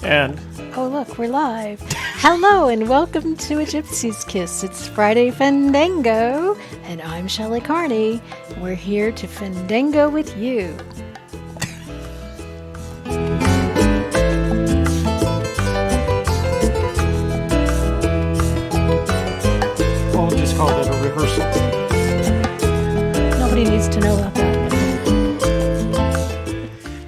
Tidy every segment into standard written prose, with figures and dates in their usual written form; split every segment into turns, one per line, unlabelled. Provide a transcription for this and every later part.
And
oh, look, we're live. Hello and welcome to A Gypsy's Kiss. It's Friday Fenndango, and I'm Shelley Carney. We're here to Fenndango with you.
we'll just call it a rehearsal.
Nobody needs to know about that.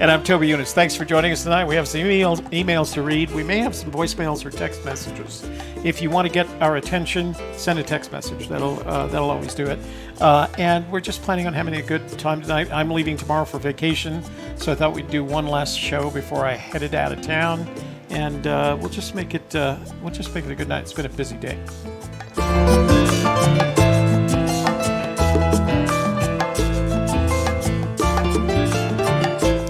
And I'm Toby Younis. Thanks for joining us tonight. We have some emails to read. We may have some voicemails or text messages. If you want to get our attention, send a text message. That'll always do it. And we're just planning on having a good time tonight. I'm leaving tomorrow for vacation, so I thought we'd do one last show before I headed out of town. And we'll just make it a good night. It's been a busy day.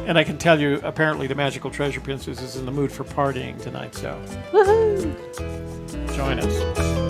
And I can tell you, apparently, the Magical Treasure Princess is in the mood for partying tonight, so
Woohoo!
Join us.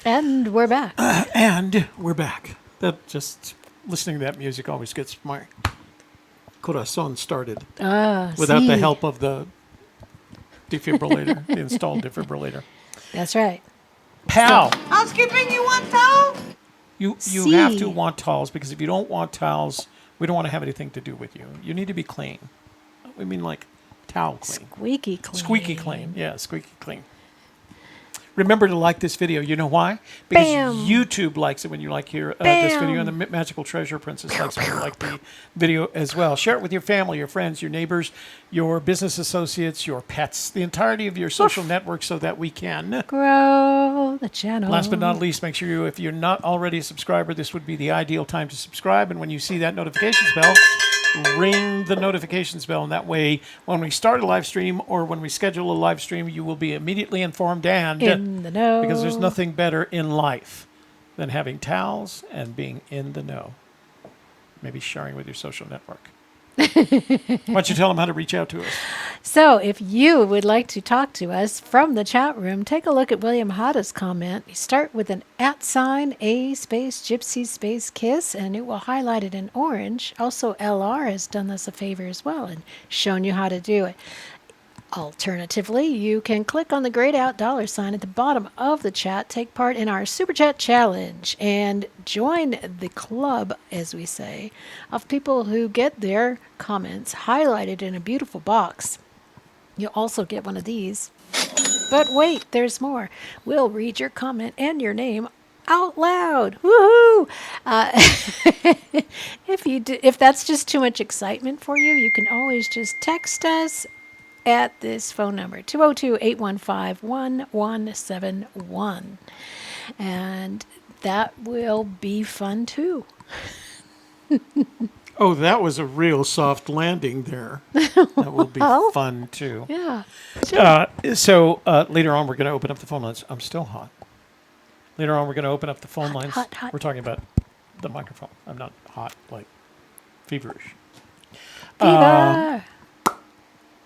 And we're back.
And we're back. That just listening to that music always gets my corazon started. Without the help of the defibrillator, the installed defibrillator.
That's right.
Pal,
Housekeeping, you want towel?
you have to want towels, because if you don't want towels, we don't want to have anything to do with you. You need to be clean. We mean like towel clean.
Squeaky clean.
Squeaky clean. Yeah, squeaky clean. Remember to like this video. You know why? Because
Bam.
YouTube likes it when you like this video, and the Magical Treasure Princess likes when you like the video as well. Share it with your family, your friends, your neighbors, your business associates, your pets, the entirety of your social network, so that we can
grow the channel.
Last but not least, make sure if you're not already a subscriber, this would be the ideal time to subscribe. And when you see that notifications bell, ring the notifications bell, and that way when we start a live stream or when we schedule a live stream, you will be immediately informed and
in the know.
Because there's nothing better in life than having towels and being in the know. Maybe sharing with your social network. Why don't you tell them how to reach out to us?
So if you would like to talk to us from the chat room, take a look at William Hatta's comment. You start with an @ A space Gypsy space Kiss, and it will highlight it in orange. Also, LR has done us a favor as well and shown you how to do it. Alternatively, you can click on the grayed out $sign at the bottom of the chat, take part in our Super Chat Challenge, and join the club, as we say, of people who get their comments highlighted in a beautiful box. You'll also get one of these. But wait, there's more. We'll read your comment and your name out loud. Woohoo! If that's just too much excitement for you, you can always just text us at this phone number, 202-815-1171. And that will be fun too.
Oh, that was a real soft landing there. That will be fun too.
Yeah. Sure.
So later on, we're going to open up the phone lines. I'm still hot. Later on, we're going to open up the phone lines.
Hot.
We're talking about the microphone. I'm not hot, like feverish.
Fever.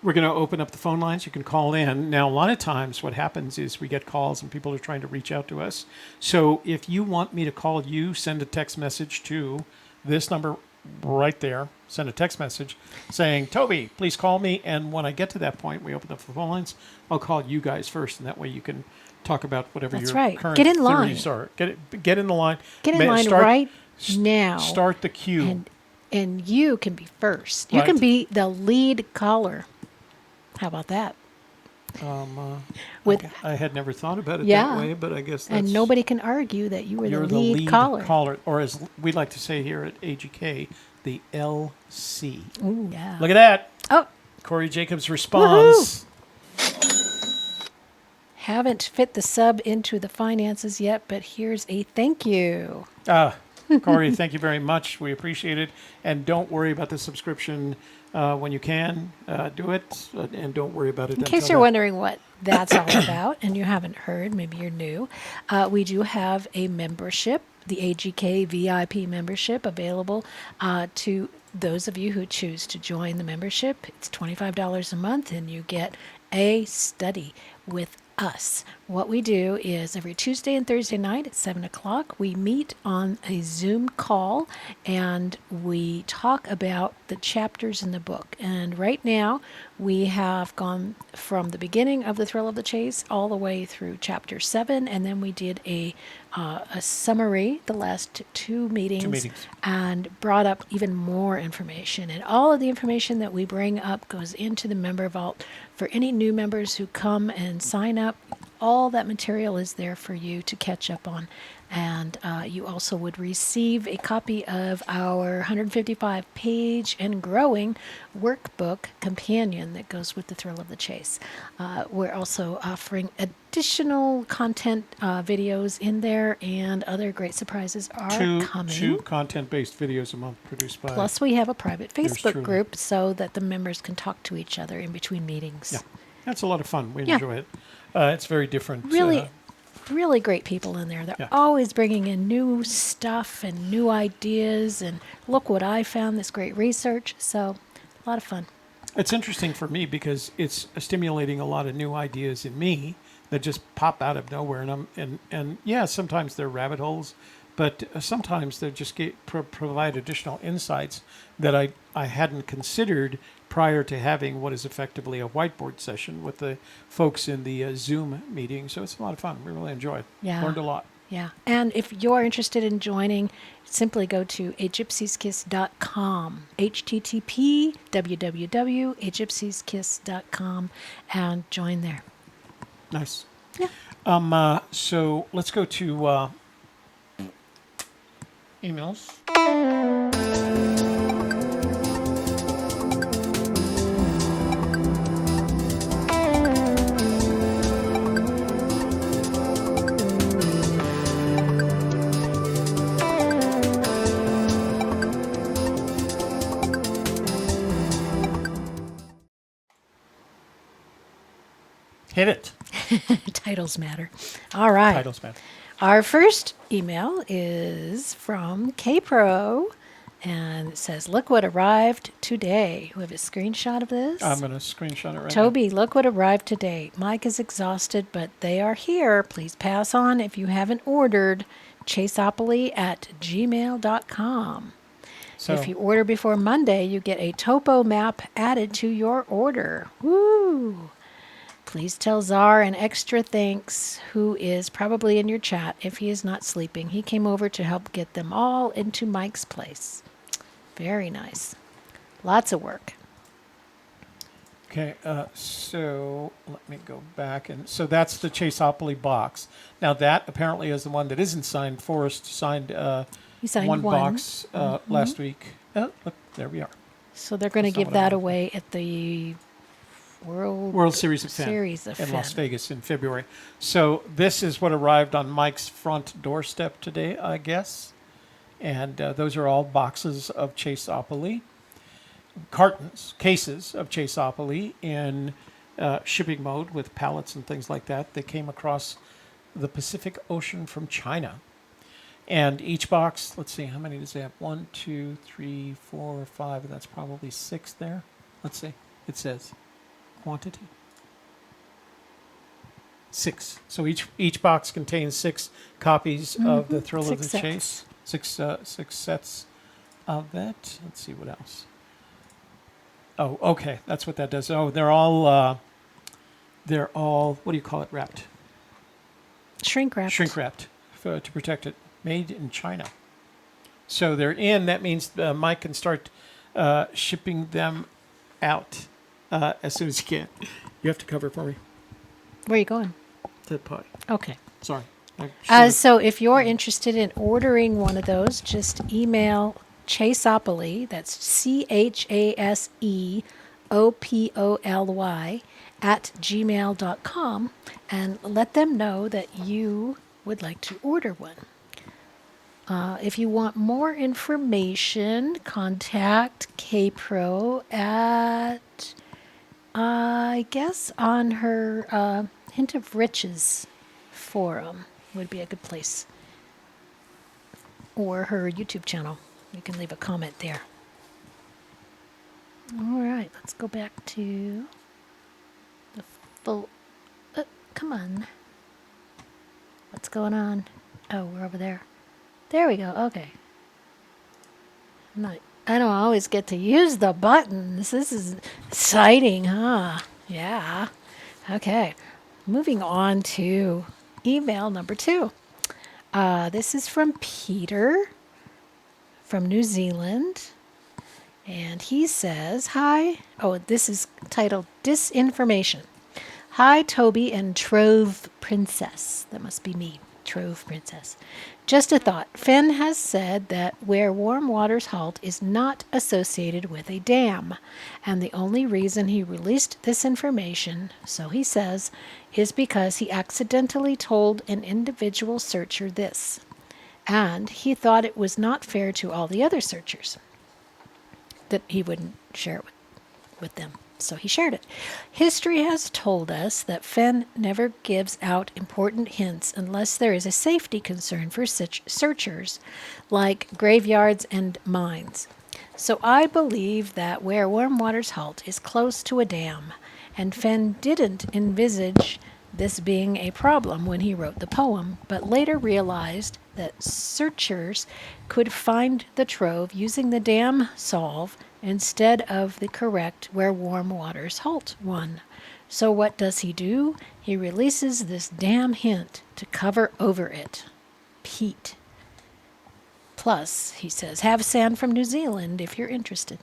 We're going to open up the phone lines. You can call in. Now, a lot of times what happens is we get calls and people are trying to reach out to us. So if you want me to call you, send a text message to this number right there. Send a text message saying, Toby, please call me. And when I get to that point, we open up the phone lines. I'll call you guys first, and that way you can talk about whatever
That's
your
right.
current
Get in line.
theories are. Get in the line.
Get in line right now.
Start the queue.
And you can be first. You can be the lead caller. How about that?
I had never thought about it
Yeah.
that way, but I guess that's...
And nobody can argue that you were
You're
the lead caller.
Or as we like to say here at AGK, the LC.
Ooh, yeah.
Look at that.
Oh,
Corey Jacobs responds.
haven't fit the sub into the finances yet, but here's a thank you.
Corey, thank you very much. We appreciate it. And don't worry about the subscription when you can. Do it. And don't worry about it.
In case you're wondering what that's all about and you haven't heard, maybe you're new, we do have a membership, the AGK VIP membership, available to those of you who choose to join the membership. It's $25 a month, and you get a study with us. What we do is every Tuesday and Thursday night at 7 o'clock, we meet on a Zoom call and we talk about the chapters in the book. And right now, we have gone from the beginning of The Thrill of the Chase all the way through chapter 7, and then we did a summary the last two meetings, and brought up even more information. And all of the information that we bring up goes into the member vault for any new members who come and sign up. All that material is there for you to catch up on. And you also would receive a copy of our 155-page and growing workbook companion that goes with The Thrill of the Chase. We're also offering additional content videos in there, and other great surprises are coming.
Two content-based videos a month produced by...
Plus, we have a private Facebook
truly.
group so that the members can talk to each other in between meetings.
Yeah, that's a lot of fun. We enjoy it. It's very different.
Really great people in there. They're always bringing in new stuff and new ideas, and look what I found, this great research. So a lot of fun.
It's interesting for me because it's stimulating a lot of new ideas in me that just pop out of nowhere. And yeah, sometimes they're rabbit holes, but sometimes they just provide additional insights that I hadn't considered prior to having what is effectively a whiteboard session with the folks in the Zoom meeting. So it's a lot of fun. We really enjoy it.
Yeah.
Learned a lot.
Yeah. And if you're interested in joining, simply go to agypsieskiss.com, http www.agypsieskiss.com, and join there.
Nice.
Yeah.
So let's go to emails. Hit it.
Titles matter. All right.
Titles matter.
Our first email is from KPro, and it says, look what arrived today. We have a screenshot of this.
I'm going to screenshot it right
Toby, look what arrived today. Mike is exhausted, but they are here. Please pass on if you haven't ordered. chaseopoly@gmail.com.
So,
if you order before Monday, you get a topo map added to your order. Woo! Please tell Czar an extra thanks, who is probably in your chat if he is not sleeping. He came over to help get them all into Mike's place. Very nice. Lots of work.
Okay, so let me go back. And so that's the Chaseopoly box. Now that apparently is the one that isn't signed. Forrest signed,
He signed
one box last week. Look, there we are.
So they're going to give that away at the World
Series of Fenn
in
Las Vegas in February. So this is what arrived on Mike's front doorstep today, I guess. And those are all boxes of Chaseopoly, cases of Chaseopoly in shipping mode with pallets and things like that. They came across the Pacific Ocean from China. And each box, let's see, how many does it have? 1, 2, 3, 4, 5. That's probably 6 there. Let's see. It says quantity. 6. So each box contains 6 copies of The Thrill of the Chase. 6 sets of that. Let's see what else. Oh, okay. That's what that does. Oh, they're all what do you call it? Wrapped.
Shrink wrapped.
Shrink wrapped to protect it. Made in China. So they're in. That means Mike can start shipping them out as soon as he can. You have to cover for me.
Where are you going?
To the pie.
Okay.
Sorry.
So if you're interested in ordering one of those, just email Chaseopoly, that's CHASEOPOLY, at gmail.com, and let them know that you would like to order one. If you want more information, contact KPro at, I guess, on her Hint of Riches forum would be a good place. Or her YouTube channel. You can leave a comment there. All right, let's go back to the full... come on. What's going on? Oh, we're over there. There we go. Okay. I don't always get to use the buttons. This is exciting, huh? Yeah. Okay. Moving on to email number 2. This is from Peter from New Zealand. And he says, hi. Oh, this is titled Disinformation. Hi, Toby and Trove Princess. That must be me, Trove Princess. Just a thought. Fenn has said that where warm waters halt is not associated with a dam. And the only reason he released this information, so he says, is because he accidentally told an individual searcher this. And he thought it was not fair to all the other searchers that he wouldn't share it with them. So he shared it. History has told us that Fenn never gives out important hints unless there is a safety concern for such searchers, like graveyards and mines. So I believe that where warm waters halt is close to a dam, and Fenn didn't envisage this being a problem when he wrote the poem, but later realized that searchers could find the trove using the dam solve instead of the correct where warm waters halt one. So what does he do? He releases this damn hint to cover over it. Pete. Plus, he says, have sand from New Zealand if you're interested.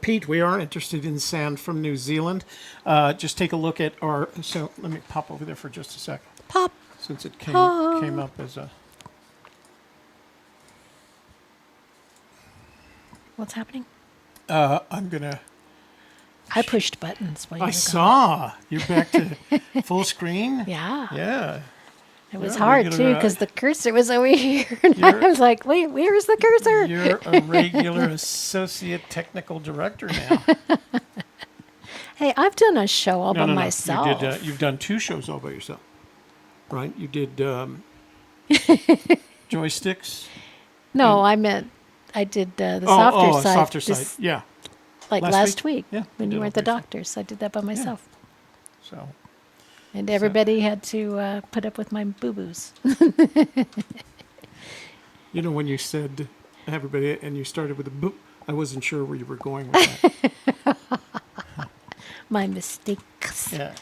Pete, we are interested in sand from New Zealand. Just take a look at our... So let me pop over there for just a sec.
Pop.
Since it came up as a...
What's happening?
I'm going to...
I pushed buttons while you were gone.
saw. You're back to full screen?
Yeah.
Yeah.
It was
You're
hard,
regular,
too, because the cursor was over here. And I was like, wait, where's the cursor?
You're a regular associate technical director now.
Hey, I've done a show all by
No.
myself.
You've done 2 shows all by yourself, right? You did joysticks.
No, I meant I did the softer side.
Softer
just
side. Yeah.
Like last week
Yeah,
when
you
you
did
were
it
at the
by yourself.
doctor's. I did that by myself.
So.
And everybody had to put up with my boo-boos.
You know, when you said everybody and you started with a boop, I wasn't sure where you were going with that.
My mistakes.
Yeah.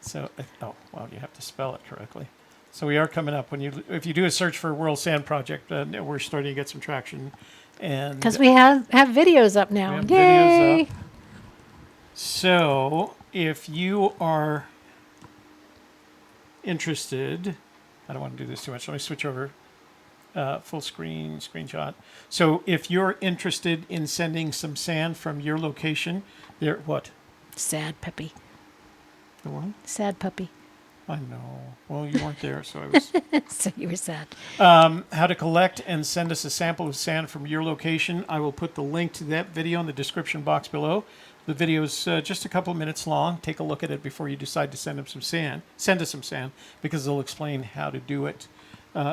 So, you have to spell it correctly. So we are coming up. If you do a search for World Sand Project, we're starting to get some traction. And
Because we have videos up now.
we have
Yay!
videos up. So if you are interested, I don't want to do this too much. Let me switch over. Full screen, screenshot. So if you're interested in sending some sand from your location, what?
Sad puppy.
The what?
Sad puppy.
I know. Well, you weren't there, so I was...
So you were sad.
How to collect and send us a sample of sand from your location. I will put the link to that video in the description box below. The video is just a couple of minutes long. Take a look at it before you decide to send us some sand, because they'll explain how to do it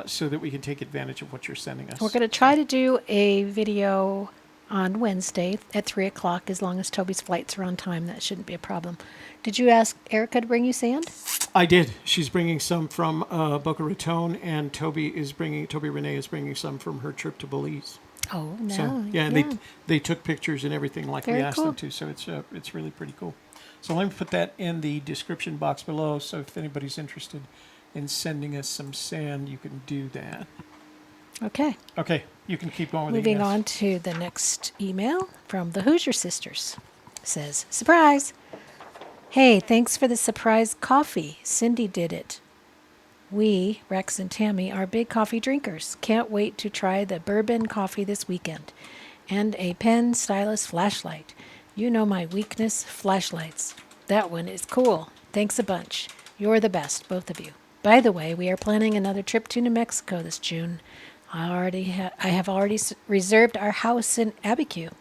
so that we can take advantage of what you're sending us.
We're going to try to do a video on Wednesday at 3 o'clock, as long as Toby's flights are on time. That shouldn't be a problem. Did you ask Erica to bring you sand?
I did. She's bringing some from Boca Raton, and Toby Renee is bringing some from her trip to Belize.
Oh, no.
So, yeah, and they took pictures and everything like
Very
we asked
cool.
them to, so it's really pretty cool. So let me put that in the description box below, so if anybody's interested in sending us some sand, you can do that.
Okay.
Okay, you can keep going with
Moving
the emails.
on to the next email from the Hoosier Sisters. It says, surprise! Hey, thanks for the surprise coffee. Cindy did it. We, Rex and Tammy, are big coffee drinkers. Can't wait to try the bourbon coffee this weekend. And a pen stylus flashlight. You know my weakness, flashlights. That one is cool. Thanks a bunch. You're the best, both of you. By the way, we are planning another trip to New Mexico this June. I have already reserved our house in Abiquiu.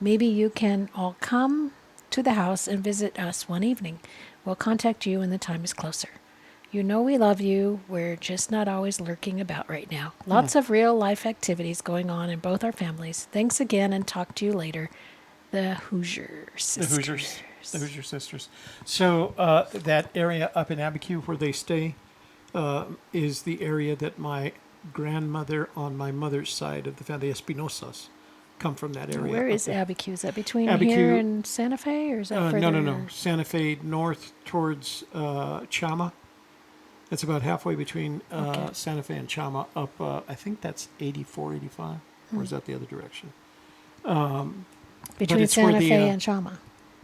Maybe you can all come to the house and visit us one evening. We'll contact you when the time is closer. You know we love you. We're just not always lurking about right now. Lots of real life activities going on in both our families. Thanks again and talk to you later. The Hoosier Sisters.
The Hoosier Sisters. So that area up in Abiquiu where they stay is the area that my grandmother on my mother's side of the family, Espinosas, come from that area.
Where is Abiquiu? Is that between
Abiquiu,
here and Santa Fe, or is that further?
No. Santa Fe north towards Chama. It's about halfway between Santa Fe and Chama up, I think that's 84, 85, or is that the other direction?
Between Santa Fe and Chama.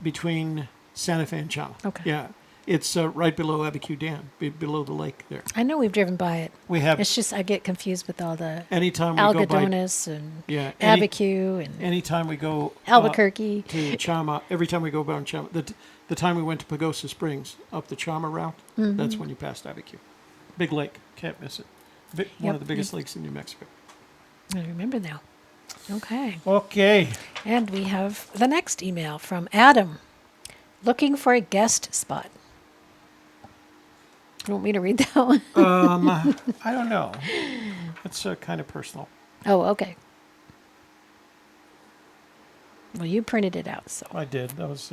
Between Santa Fe and Chama.
Okay.
Yeah. It's right below Abiquiu Dam, below the lake there.
I know we've driven by it.
We have.
It's just I get confused with all the
Anytime we go by,
Algodones and Abiquiu and
anytime we go
Albuquerque
to Chama, every time we go by Chama, the time we went to Pagosa Springs up the Chama route, that's when you passed Abiquiu. Big lake, can't miss it. One of the biggest lakes in New Mexico.
I remember now. Okay.
Okay.
And we have the next email from Adam, looking for a guest spot. You want me to read that one?
I don't know. It's kind of personal.
Oh, okay. Well, you printed it out, so.
I did. That was,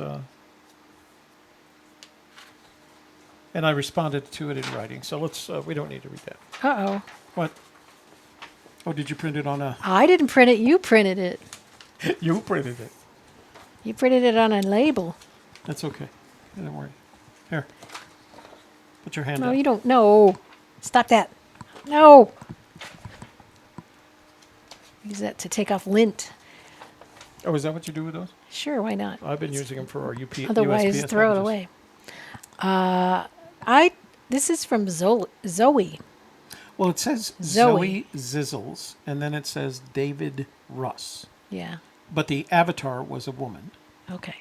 and I responded to it in writing. So let's. We don't need to read that.
Uh-oh.
What? Oh, did you print it on a?
I didn't print it. You printed it.
You printed it.
You printed it on a label.
That's okay. Don't worry. Here. Put your hand
No,
up.
you don't. No. Stop that. No. Use that to take off lint.
Oh, is that what you do with those?
Sure, why not?
I've been using them for our
Otherwise,
USPS
throw it
packages.
away. This is from Zoe.
Well, it says Zoe Zizzles, and then it says David Russ.
Yeah.
But the avatar was a woman.
Okay.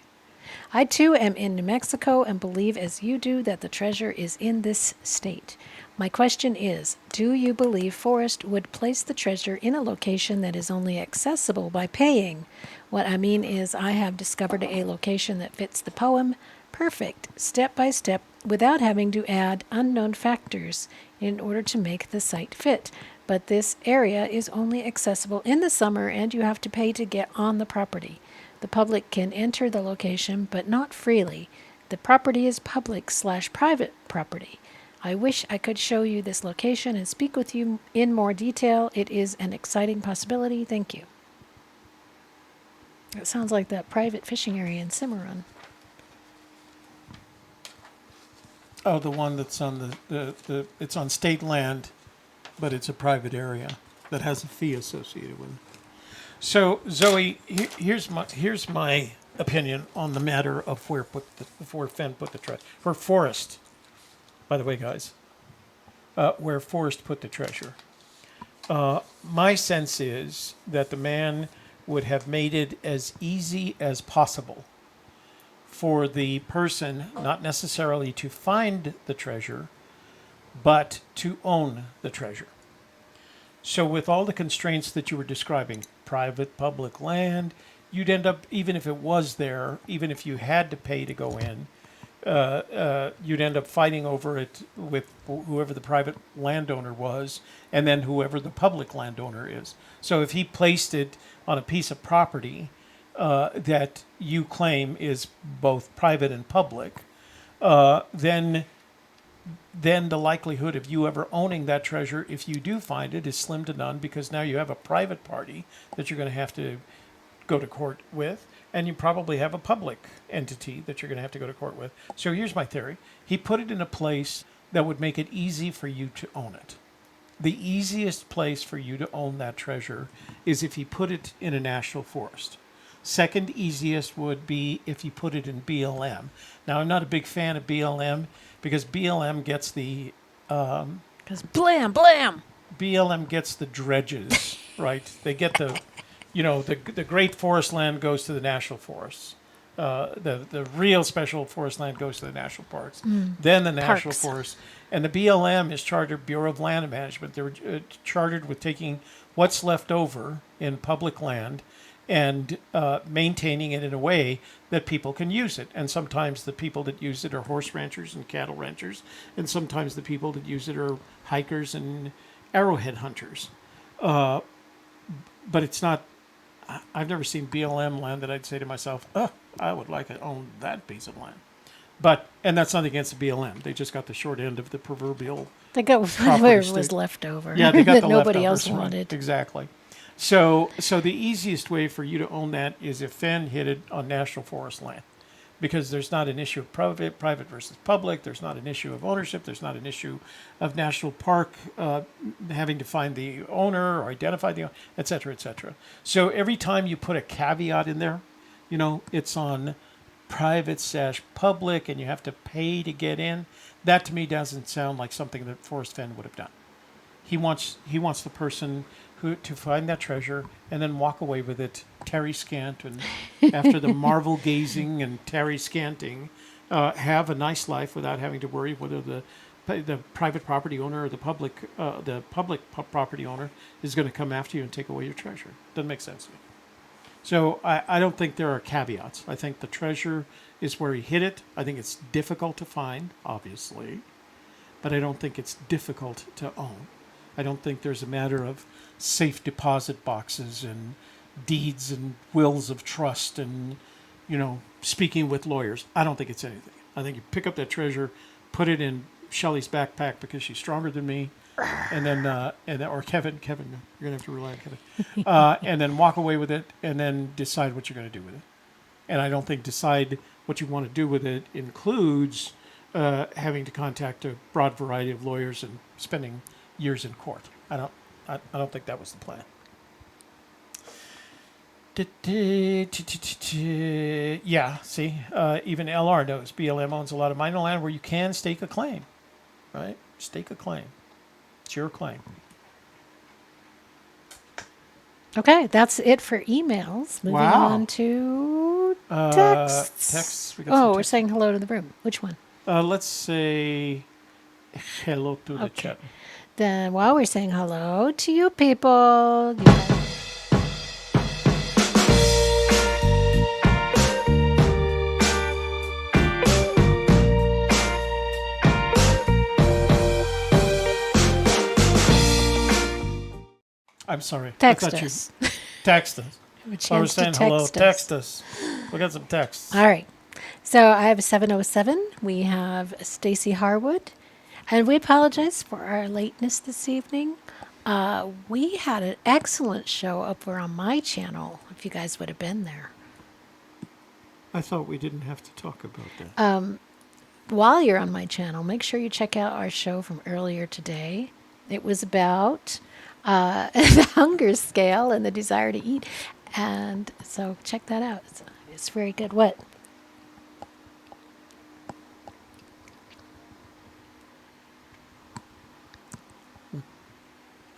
I too am in New Mexico and believe as you do that the treasure is in this state. My question is, do you believe Forrest would place the treasure in a location that is only accessible by paying? What I mean is I have discovered a location that fits the poem perfect, step by step, without having to add unknown factors in order to make the site fit. But this area is only accessible in the summer and you have to pay to get on the property. The public can enter the location, but not freely. The property is public/private property. I wish I could show you this location and speak with you in more detail. It is an exciting possibility. Thank you. It sounds like that private fishing area in Cimarron.
Oh, the one that's on the it's on state land, but it's a private area that has a fee associated with it. So, Zoe, here's my opinion on the matter of where Fenn put the treasure. Where Forrest, by the way, guys, where Forrest put the treasure. My sense is that the man would have made it as easy as possible for the person not necessarily to find the treasure, but to own the treasure. So with all the constraints that you were describing, private, public land, you'd end up, even if it was there, even if you had to pay to go in, you'd end up fighting over it with whoever the private landowner was, and then whoever the public landowner is. So if he placed it on a piece of property that you claim is both private and public, then the likelihood of you ever owning that treasure, if you do find it, is slim to none, because now you have a private party that you're going to have to go to court with, and you probably have a public entity that you're going to have to go to court with. So here's my theory. He put it in a place that would make it easy for you to own it. The easiest place for you to own that treasure is if he put it in a national forest. Second easiest would be if you put it in BLM. Now, I'm not a big fan of BLM because BLM gets the
Because blam, blam.
BLM gets the dredges, right? They get the, the great forest land goes to the national forests. The real special forest land goes to the national parks. Then the national
Parks.
forests. And the BLM is chartered Bureau of Land Management. They're chartered with taking what's left over in public land and maintaining it in a way that people can use it. And sometimes the people that use it are horse ranchers and cattle ranchers. And sometimes the people that use it are hikers and arrowhead hunters. But it's not, I've never seen BLM land that I'd say to myself, oh, I would like to own that piece of land. And that's nothing against the BLM. They just got the short end of the proverbial.
They got
property
where it
stick.
was left over.
Yeah, they got
that
the
nobody
leftovers,
else
right.
wanted.
Exactly. So the easiest way for you to own that is if Fenn hit it on national forest land, because there's not an issue of private versus public. There's not an issue of ownership. There's not an issue of national park having to find the owner or identify the owner, et cetera, et cetera. So every time you put a caveat in there, it's on private/public and you have to pay to get in. That to me doesn't sound like something that Forrest Fenn would have done. He wants the person to find that treasure and then walk away with it, tarry scant, and after the marvel gazing and tarry scanting, have a nice life without having to worry whether the private property owner or the public property owner is going to come after you and take away your treasure. Doesn't make sense to me. So I don't think there are caveats. I think the treasure is where he hid it. I think it's difficult to find, obviously, but I don't think it's difficult to own. I don't think there's a matter of safe deposit boxes and deeds and wills of trust and, speaking with lawyers. I don't think it's anything. I think you pick up that treasure, put it in Shelley's backpack because she's stronger than me, and then or Kevin, you're gonna have to rely on Kevin, and then walk away with it, and then decide what you're gonna do with it. And I don't think decide what you want to do with it includes having to contact a broad variety of lawyers and spending years in court. I don't think that was the plan. Yeah, see, even LR knows BLM owns a lot of minor land where you can stake a claim, right? Stake a claim. It's your claim.
Okay, that's it for emails. Moving
Wow.
on to texts.
Texts. We got
Oh,
some
we're
texts.
saying hello to the room. Which one?
Let's say hello to the
Okay.
chat.
Then while we're saying hello to you people, you have-
I'm sorry.
text
I thought
us.
You text us.
Have a
I was
chance to
saying hello.
text us.
Text us. We got some texts.
All right. So I have 707. We have Stacy Harwood. And we apologize for our lateness this evening. We had an excellent show over on my channel, if you guys would have been there.
I thought we didn't have to talk about that.
While you're on my channel, make sure you check out our show from earlier today. It was about the hunger scale and the desire to eat. And so check that out. It's very good. What?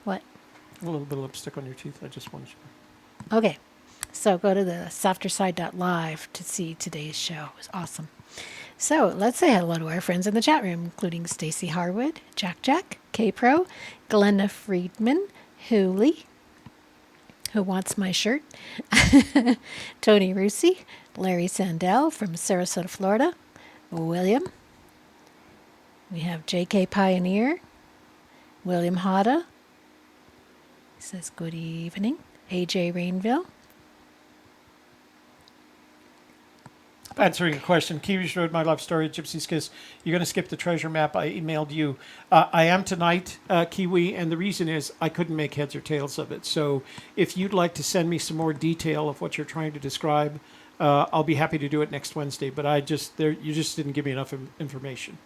What?
A little bit of lipstick on your teeth. I just wanted you.
Okay. So go to the softerside.live to see today's show. It was awesome. So let's say hello to our friends in the chat room, including Stacy Harwood, Jack, K-Pro, Glenna Friedman, Hooley, who wants my shirt, Tony Rusi, Larry Sandell from Sarasota, Florida, William. We have J.K. Pioneer, William Hada. He says good evening. A.J. Rainville.
Answering a question, Kiwi's Road, My Love Story, Gypsy Kiss. You're going to skip the treasure map. I emailed you. I am tonight, Kiwi, and the reason is I couldn't make heads or tails of it. So if you'd like to send me some more detail of what you're trying to describe, I'll be happy to do it next Wednesday. But you just didn't give me enough information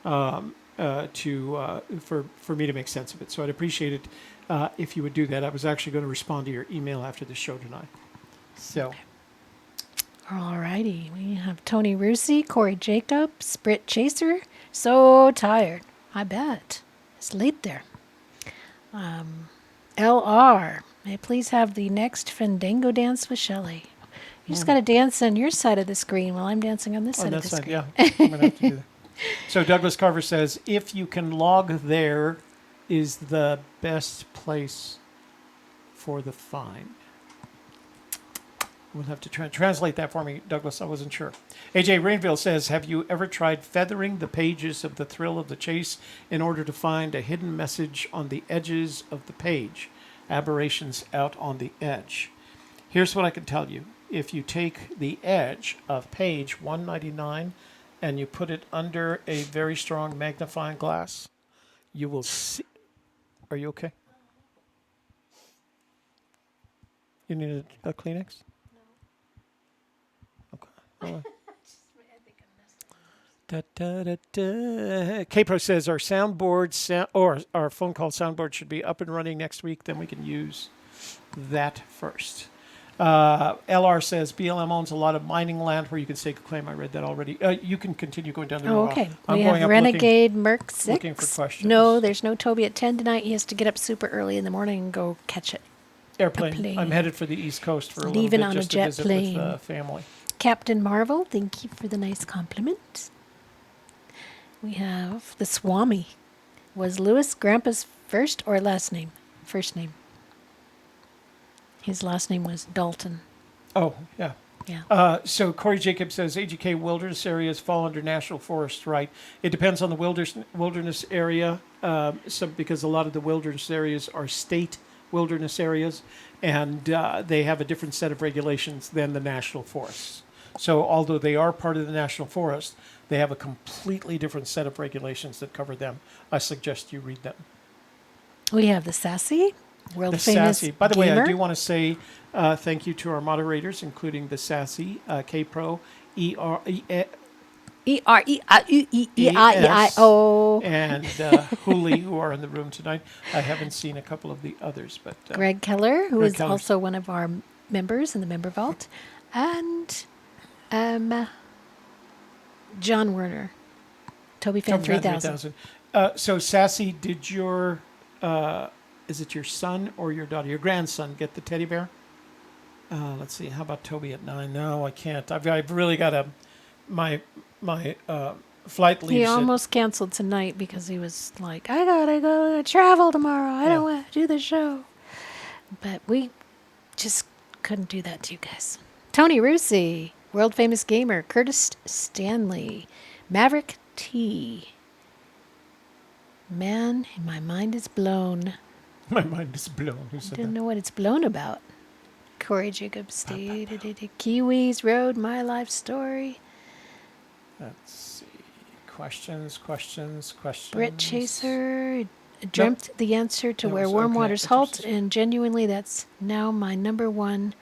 for me to make sense of it. So I'd appreciate it if you would do that. I was actually going to respond to your email after the show tonight. So.
Alrighty, we have Tony Rusi, Corey Jacobs, Brit Chaser. So tired, I bet. It's late there. LR, may I please have the next Fenndango dance with Shelley? You just got to dance on your side of the screen while I'm dancing on this
On
side
that
of the
side,
screen.
yeah. I'm gonna have to do that. So Douglas Carver says, if you can log there, is the best place for the find. We'll have to translate that for me, Douglas. I wasn't sure. AJ Rainville says, have you ever tried feathering the pages of the Thrill of the Chase in order to find a hidden message on the edges of the page? Aberrations out on the edge. Here's what I can tell you. If you take the edge of page 199 and you put it under a very strong magnifying glass, you will see. Are you okay? You need a Kleenex? Okay. Hold on. Da, da, da, da. K-Pro says our soundboard or our phone call soundboard should be up and running next week. Then we can use that first. LR says BLM owns a lot of mining land where you can stake a claim. I read that already. You can continue going down the road.
Oh, okay.
I'm
We
going
have
up
Renegade Merc 6.
looking for questions.
No, there's no Toby at 10 tonight. He has to get up super early in the morning and go catch it.
Airplane.
plane.
I'm headed for the East Coast for a little
Leaving
bit
on a
just to
jet
visit
plane.
with family.
Captain Marvel, thank you for the nice compliment. We have the Swami. Was Lewis Grandpa's first or last name? First name. His last name was Dalton.
Oh, yeah.
Yeah.
So Corey Jacobs says AGK wilderness areas fall under national forest, right? It depends on the wilderness area, because a lot of the wilderness areas are state wilderness areas, and they have a different set of regulations than the national forests. So although they are part of the national forest, they have a completely different set of regulations that cover them. I suggest you read them.
We have the Sassy, world
The
famous
Sassy. By the way, I
gamer.
do want to say thank you to our moderators, including the Sassy, K-Pro,
E-R-E-I-U-E-E-I-E-I-O.
and Hooli, who are in the room tonight. I haven't seen a couple of the others, but
Greg Keller, who
Greg
is
Keller's-
also one of our members in the member vault, and John Werner, Toby Fan 3000.
So Sassy, did your is it your son or your daughter, your grandson, get the teddy bear? Let's see. How about Toby at 9? No, I can't. I've really got my flight leaves.
He
at-
almost canceled tonight because he was like, I gotta go travel tomorrow. I don't want to do the show. But we just couldn't do that to you guys. Tony Rusi, world famous gamer. Curtis Stanley, Maverick T. Man, my mind is blown.
My mind is blown. Who
I
said
don't
that?
know what it's blown about. Corey Jacobs, Kiwis Road, My Life Story.
Let's see. Questions.
Brit Chaser dreamt the answer to
That
Where
was-
Warm
okay,
Waters
that's
Halt,
interesting.
and genuinely that's now my number one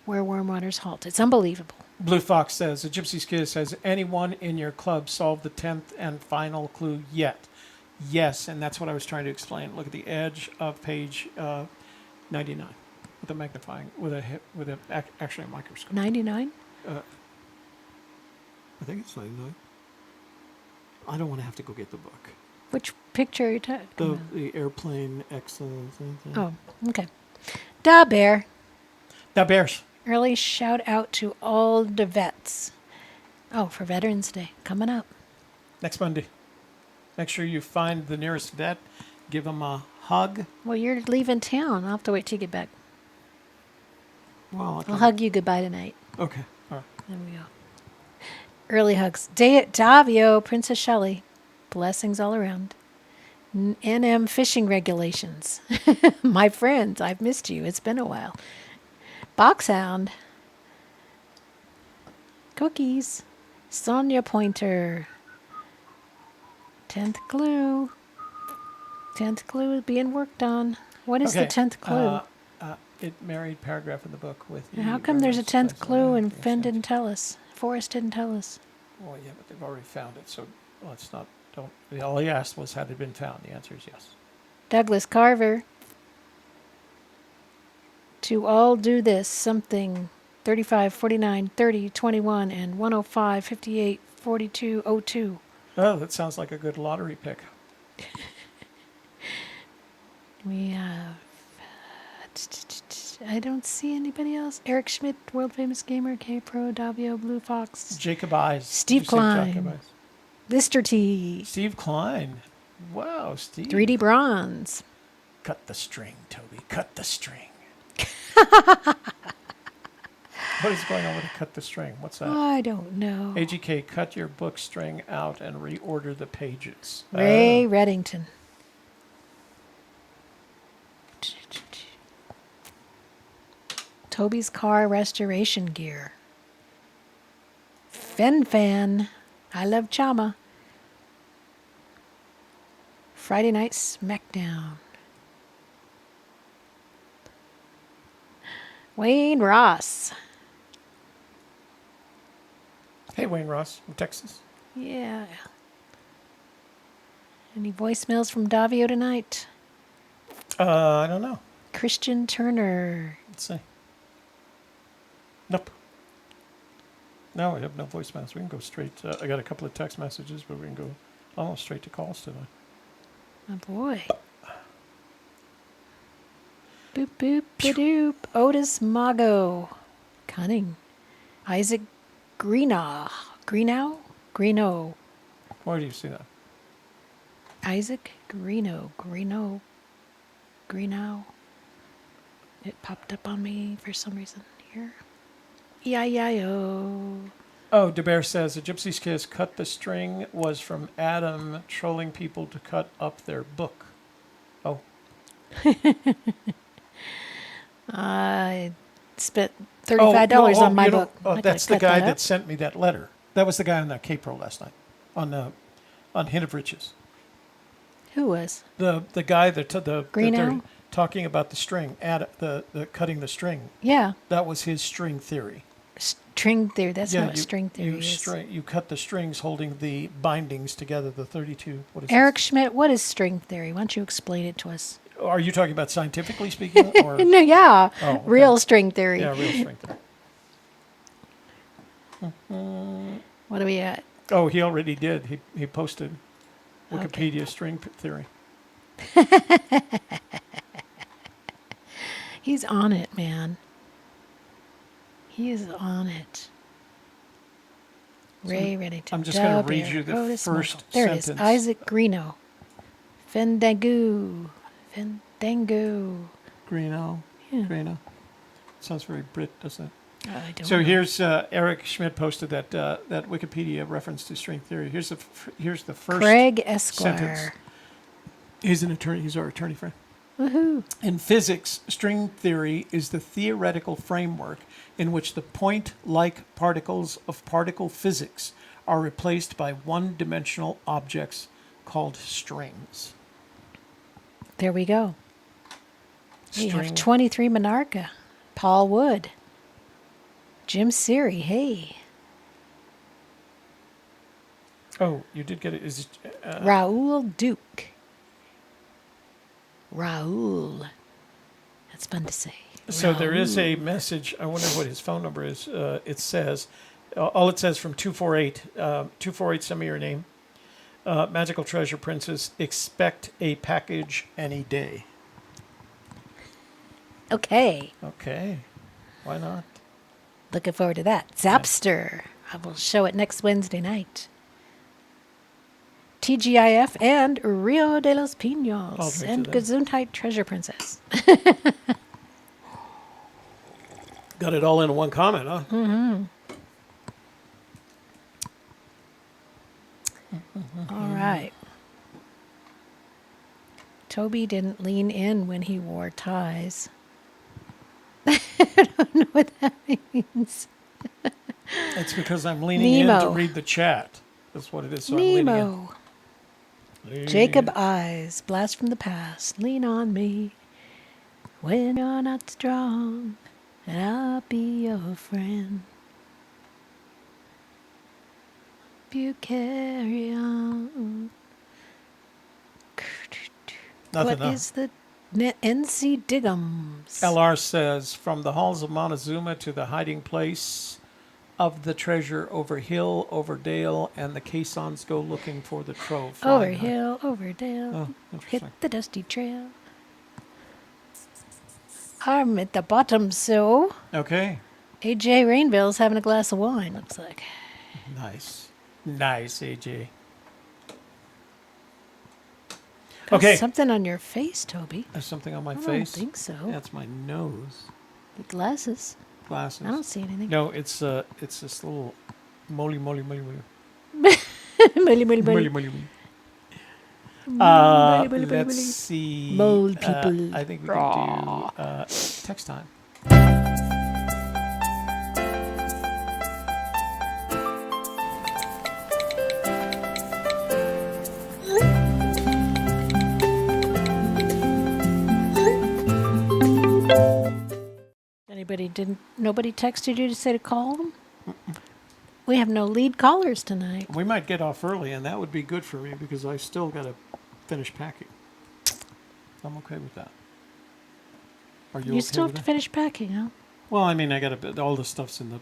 Where Warm Waters Halt. It's unbelievable.
Blue Fox says, a Gypsy Kiss, has anyone in your club solved the 10th and final clue yet? Yes, and that's what I was trying to explain. Look at the edge of page 99 with a magnifying, actually a microscope.
99?
I think it's 99. I don't want to have to go get the book.
Which picture are you talking about?
The airplane excellent thing.
Oh, okay. Da Bear.
The Bears.
Early shout out to all the vets. Oh, for Veterans Day. Coming up.
Next Monday. Make sure you find the nearest vet. Give them a hug.
Well, you're leaving town. I'll have to wait till you get back.
Well,
I'll hug you goodbye tonight.
Okay. All right.
There we go. Early hugs. Davio, Princess Shelley. Blessings all around. NM fishing regulations. My friends, I've missed you. It's been a while. Boxhound. Cookies. Sonia Pointer. 10th clue. 10th clue is being worked on. What is the 10th clue?
It married paragraph in the book with.
And how come there's a 10th clue and Fenn didn't tell us? Forrest didn't tell us.
Well, yeah, but they've already found it, so let's not. Don't. All he asked was, had it been found? The answer is yes.
Douglas Carver. To all do this, something 35, 49, 30, 21, and 105, 58, 42, 02.
Oh, that sounds like a good lottery pick.
We have. I don't see anybody else. Eric Schmidt, world famous gamer, K Pro, Davio, Blue Fox,
Jacob Eyes.
Steve
Did you say
Klein.
Jacob Eyes?
Mr. T,
Steve Klein. Wow, Steve.
3D Bronze.
Cut the string, Toby. Cut the string. What is going on with cut the string? What's that?
I don't know.
AGK, cut your book string out and reorder the pages.
Ray Reddington. Toby's car restoration gear. Fan. I love Chama. Friday Night Smackdown. Wayne Ross.
Hey, Wayne Ross from Texas.
Yeah. Any voicemails from Davio tonight?
I don't know.
Christian Turner.
Let's see. Nope. No, we have no voicemails. We can go straight. I got a couple of text messages, but we can go almost straight to calls today.
Oh boy. Boop boop ba-doop. Otis Mago. Cunning. Isaac Greenow.
Where do you see that?
Isaac Greenow. It popped up on me for some reason here. E-I-E-I-O.
Oh, DeBear says, a Gypsy's Kiss cut the string was from Adam trolling people to cut up their book. Oh.
I spent $35 on my book.
Oh, that's the guy that sent me that letter. That was the guy on that K-Pro last night on Hint of Riches.
Who was?
The guy that they're
Greeno?
talking about the string, the cutting the string.
Yeah.
That was his string theory.
String theory. That's not what string theory is.
You cut the strings holding the bindings together, the 32. What is
Eric Schmidt, what is string theory? Why don't you explain it to us?
Are you talking about scientifically speaking? Or?
No, yeah.
Oh, okay.
Real string theory.
Yeah, real string theory.
What are we at?
Oh, he already did. He posted Wikipedia string theory.
He's on it, man. He is on it. Ray Reddington.
I'm just going to read you the first
there
sentence.
It is. Isaac Greeno. Fenndango.
Greeno.
Yeah.
Greeno. Sounds very Brit, doesn't it?
I don't
So
know.
here's Eric Schmidt posted that Wikipedia reference to string theory. Here's the first
Craig Esquire.
sentence. He's an attorney. He's our attorney friend.
Woohoo.
In physics, string theory is the theoretical framework in which the point-like particles of particle physics are replaced by one-dimensional objects called strings.
There we go. We have
String.
23 Monarcha. Paul Wood. Jim Siri. Hey.
Oh, you did get it. Is it
Raoul Duke. Raoul. That's fun to say.
So there is a message. I wonder what his phone number is. It says, all it says from 248. 248, send me your name. Magical Treasure Princess, expect a package any day.
Okay.
Okay. Why not?
Looking forward to that. Zapster. I will show it next Wednesday night. TGIF and Rio de los
I'll
Pinos
drink
and
to them.
Gesundheit Treasure Princess.
Got it all in one comment, huh?
Mm-hmm. All right. Toby didn't lean in when he wore ties. I don't know what that means.
It's because I'm leaning in
Nemo.
to read the chat. That's what it is. So I'm leaning
Nemo.
in.
Jacob Eyes, blast from the past. Lean on me when you're not strong, and I'll be your friend. If you carry on.
Nothing,
What is the NC Diggums?
LR says, from the halls of Montezuma to the hiding place of the treasure, over hill, over dale, and the caissons go looking for the trove.
Over
flying high.
hill, over dale,
Oh,
hit
interesting.
the dusty trail. I'm at the bottom, so
Okay.
AJ Rainville's having a glass of wine, looks like.
Nice. Nice, AJ.
Got
Okay.
something on your face, Toby.
There's something on my
I don't
face.
think so.
That's my nose.
The glasses.
Glasses.
I don't see anything.
No, it's this little moly.
Molly.
Let's see.
Mole people.
I think we can do text time.
Nobody texted you to say to call them? We have no lead callers tonight.
We might get off early, and that would be good for me because I still got to finish packing. I'm okay with that. Are you okay
still
with
have to
that?
finish packing, huh?
Well, I mean, I got to. All the stuff's in the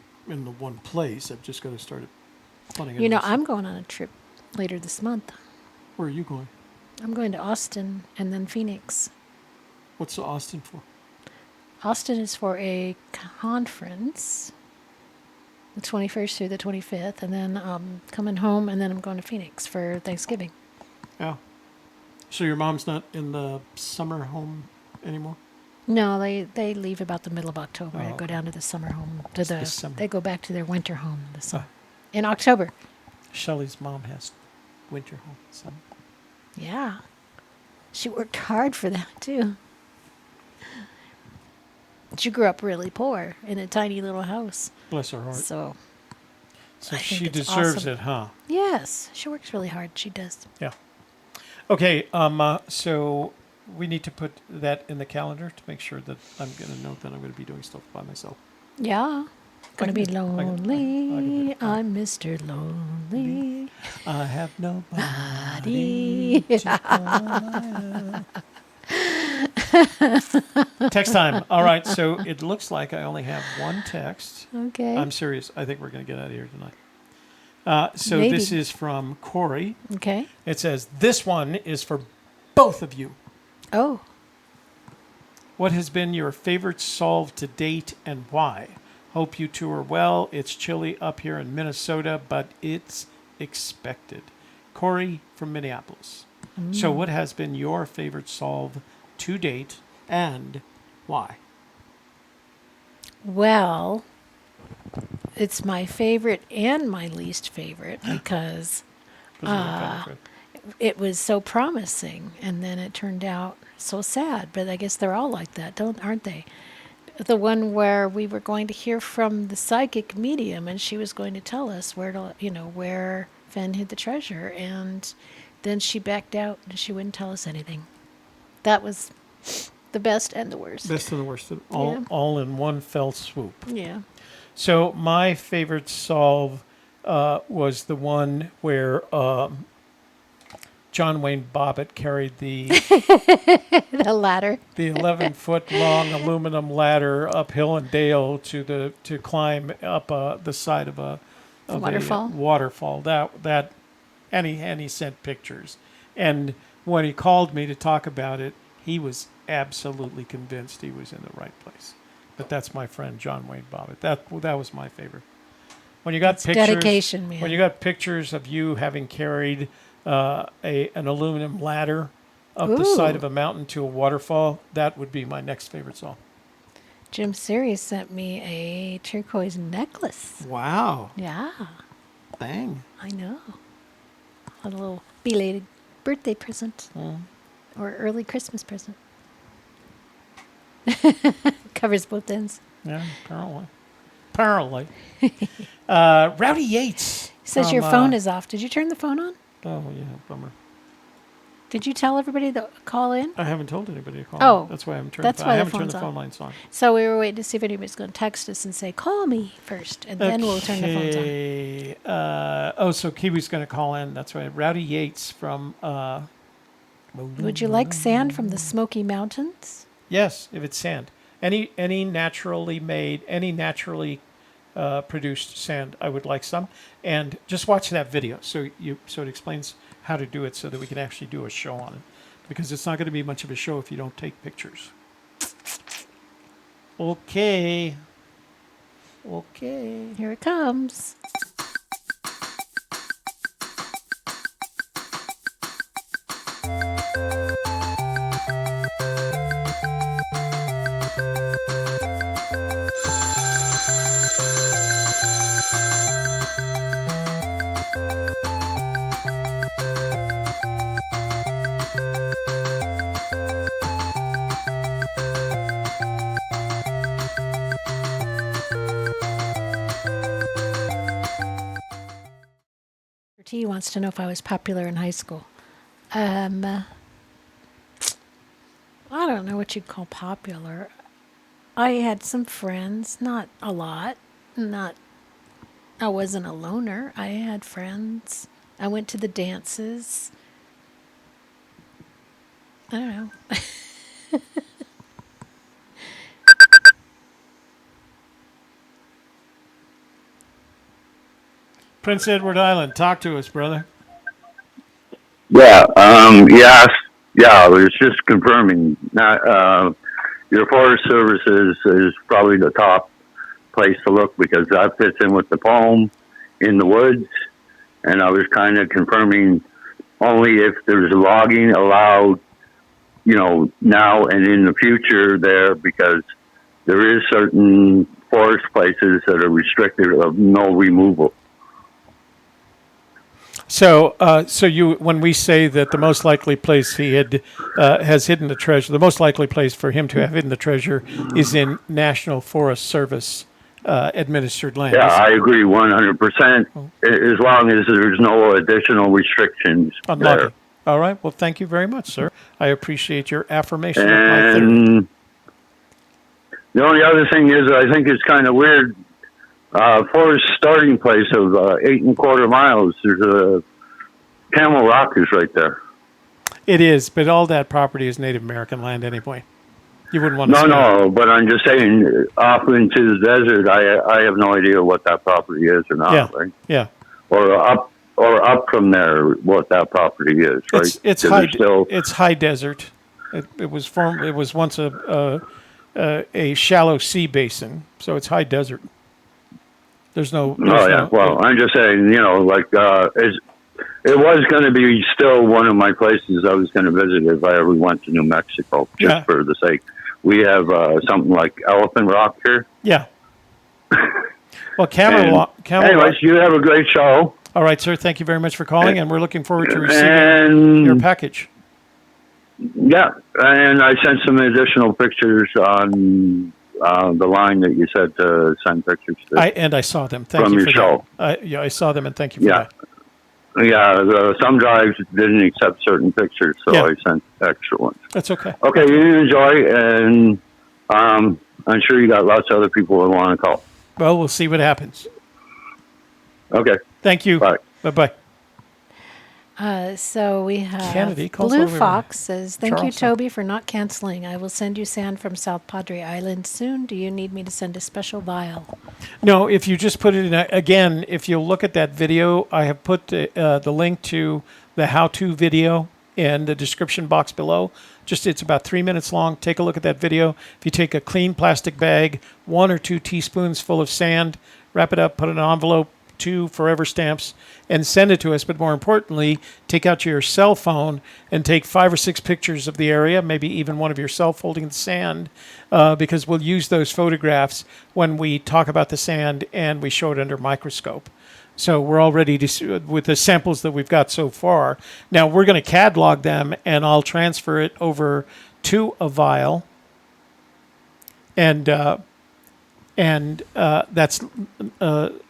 one place. I've just got to start putting it.
You know,
in
I'm going on a trip later this month.
Where are you going?
I'm going to Austin and then Phoenix.
What's Austin for?
Austin is for a conference, the 21st through the 25th, and then I'm coming home, and then I'm going to Phoenix for Thanksgiving.
Yeah. So your mom's not in the summer home anymore?
No, they leave about the middle of October and
Oh,
go down to the summer home.
summer.
They go back to their winter home this summer. In October.
Shelley's mom has winter home. So.
Yeah. She worked hard for that, too. She grew up really poor in a tiny little house.
Bless her heart.
So I
she
think it's
deserves
awesome.
it, huh?
Yes, she works really hard. She does.
Yeah. Okay. So we need to put that in the calendar to make sure that I'm going to note that I'm going to be doing stuff by myself.
Yeah. Gonna be
I can
lonely.
do it.
I'm Mr. Lonely.
I have nobody
Body.
to call. Text time. All right. So it looks like I only have one text.
Okay.
I'm serious. I think we're going to get out of here tonight. So
Maybe.
this is from Corey.
Okay.
It says, this one is for both of you.
Oh.
What has been your favorite solve to date and why? Hope you two are well. It's chilly up here in Minnesota, but it's expected. Corey from Minneapolis. So what has been your favorite solve to date and why?
Well, it's my favorite and my least favorite because it was so promising and then it turned out so sad. But I guess they're all like that, aren't they? The one where we were going to hear from the psychic medium and she was going to tell us where Fenn hid the treasure, and then she backed out and she wouldn't tell us anything. That was the best and the worst.
Best and the worst.
Yeah.
All in one fell swoop.
Yeah.
So my favorite solve was the one where John Wayne Bobbitt carried the
The ladder.
the 11-foot long aluminum ladder up hill and dale to climb up the side of a
Waterfall.
Waterfall. That and he sent pictures. And when he called me to talk about it, he was absolutely convinced he was in the right place. But that's my friend John Wayne Bobbitt. That was my favorite. When you got pictures,
dedication, man.
When you got pictures of you having carried an aluminum ladder up the
Ooh.
side of a mountain to a waterfall, that would be my next favorite song.
Jim Siri sent me a turquoise necklace.
Wow.
Yeah,
Bang.
I know. A little belated birthday present or early Christmas present. Covers both ends.
Yeah, apparently. Rowdy Yates.
Says your phone is off. Did you turn the phone on?
Oh, yeah, bummer.
Did you tell everybody to call in?
I haven't told anybody to call.
Oh,
That's why I haven't turned.
that's why
I
the
haven't turned
phone's
the
off.
phone lines on.
So we were waiting to see if anybody's going to text us and say, call me first, and then we'll turn the phones on.
So Kiwi's going to call in. That's right. Rowdy Yates from.
Would you like sand from the Smoky Mountains?
Yes, if it's sand. Any naturally made, any naturally produced sand, I would like some. And just watch that video so it explains how to do it so that we can actually do a show on it. Because it's not going to be much of a show if you don't take pictures. Okay. Okay.
Here it comes. T wants to know if I was popular in high school. I don't know what you'd call popular. I had some friends, not a lot. I wasn't a loner. I had friends. I went to the dances. I don't know.
Prince Edward Island, talk to us, brother.
Yeah, yes, yeah, I was just confirming. Your Forest Services is probably the top place to look because that fits in with the poem in the woods. And I was kind of confirming only if there's logging allowed, now and in the future there, because there is certain forest places that are restricted of no removal.
So, when we say that the most likely place he has hidden the treasure, the most likely place for him to have hidden the treasure is in National Forest Service administered land.
Yeah, I agree 100%. As long as there's no additional restrictions there.
All right. Well, thank you very much, sir. I appreciate your affirmation of my theory.
And the only other thing is, I think it's kind of weird. Forest starting place of 8.25 miles. There's a Camel Rock is right there.
It is, but all that property is Native American land anyway. You wouldn't want to.
No, but I'm just saying, off into the desert, I have no idea what that property is or not.
Yeah.
Right?
Yeah.
Or up from there, what that property is. Right.
It's high. It's high desert. It was once a shallow sea basin, so it's high desert. There's no.
I'm just saying, it was going to be still one of my places I was going to visit if I ever went to New Mexico, just for the sake. We have something like Elephant Rock here.
Yeah. Well, Camel
anyways, you have a great show.
All right, sir. Thank you very much for calling, and we're looking forward to receiving your package.
Yeah, and I sent some additional pictures on the line that you said to send pictures to.
I saw them. Thank you for
show.
That. I saw them, and thank you for that.
Yeah, some drives didn't accept certain pictures, so I sent extra ones.
That's okay.
Okay, you enjoy, and I'm sure you got lots of other people that want to call.
Well, we'll see what happens.
Okay.
Thank you.
Bye.
Bye-bye.
So we have
Kennedy
Blue Fox says, thank you, Toby, for not canceling. I will send you sand from South Padre Island soon. Do you need me to send a special vial?
No, if you just put it in, again, if you'll look at that video, I have put the link to the how-to video in the description box below. It's about 3 minutes long. Take a look at that video. If you take a clean plastic bag, 1 or 2 teaspoons full of sand, wrap it up, put it in an envelope, 2 forever stamps, and send it to us. But more importantly, take out your cell phone and take 5 or 6 pictures of the area, maybe even one of yourself holding the sand, because we'll use those photographs when we talk about the sand and we show it under microscope. So we're all ready to, with the samples that we've got so far. Now we're going to catalog them, and I'll transfer it over to a vial, and that's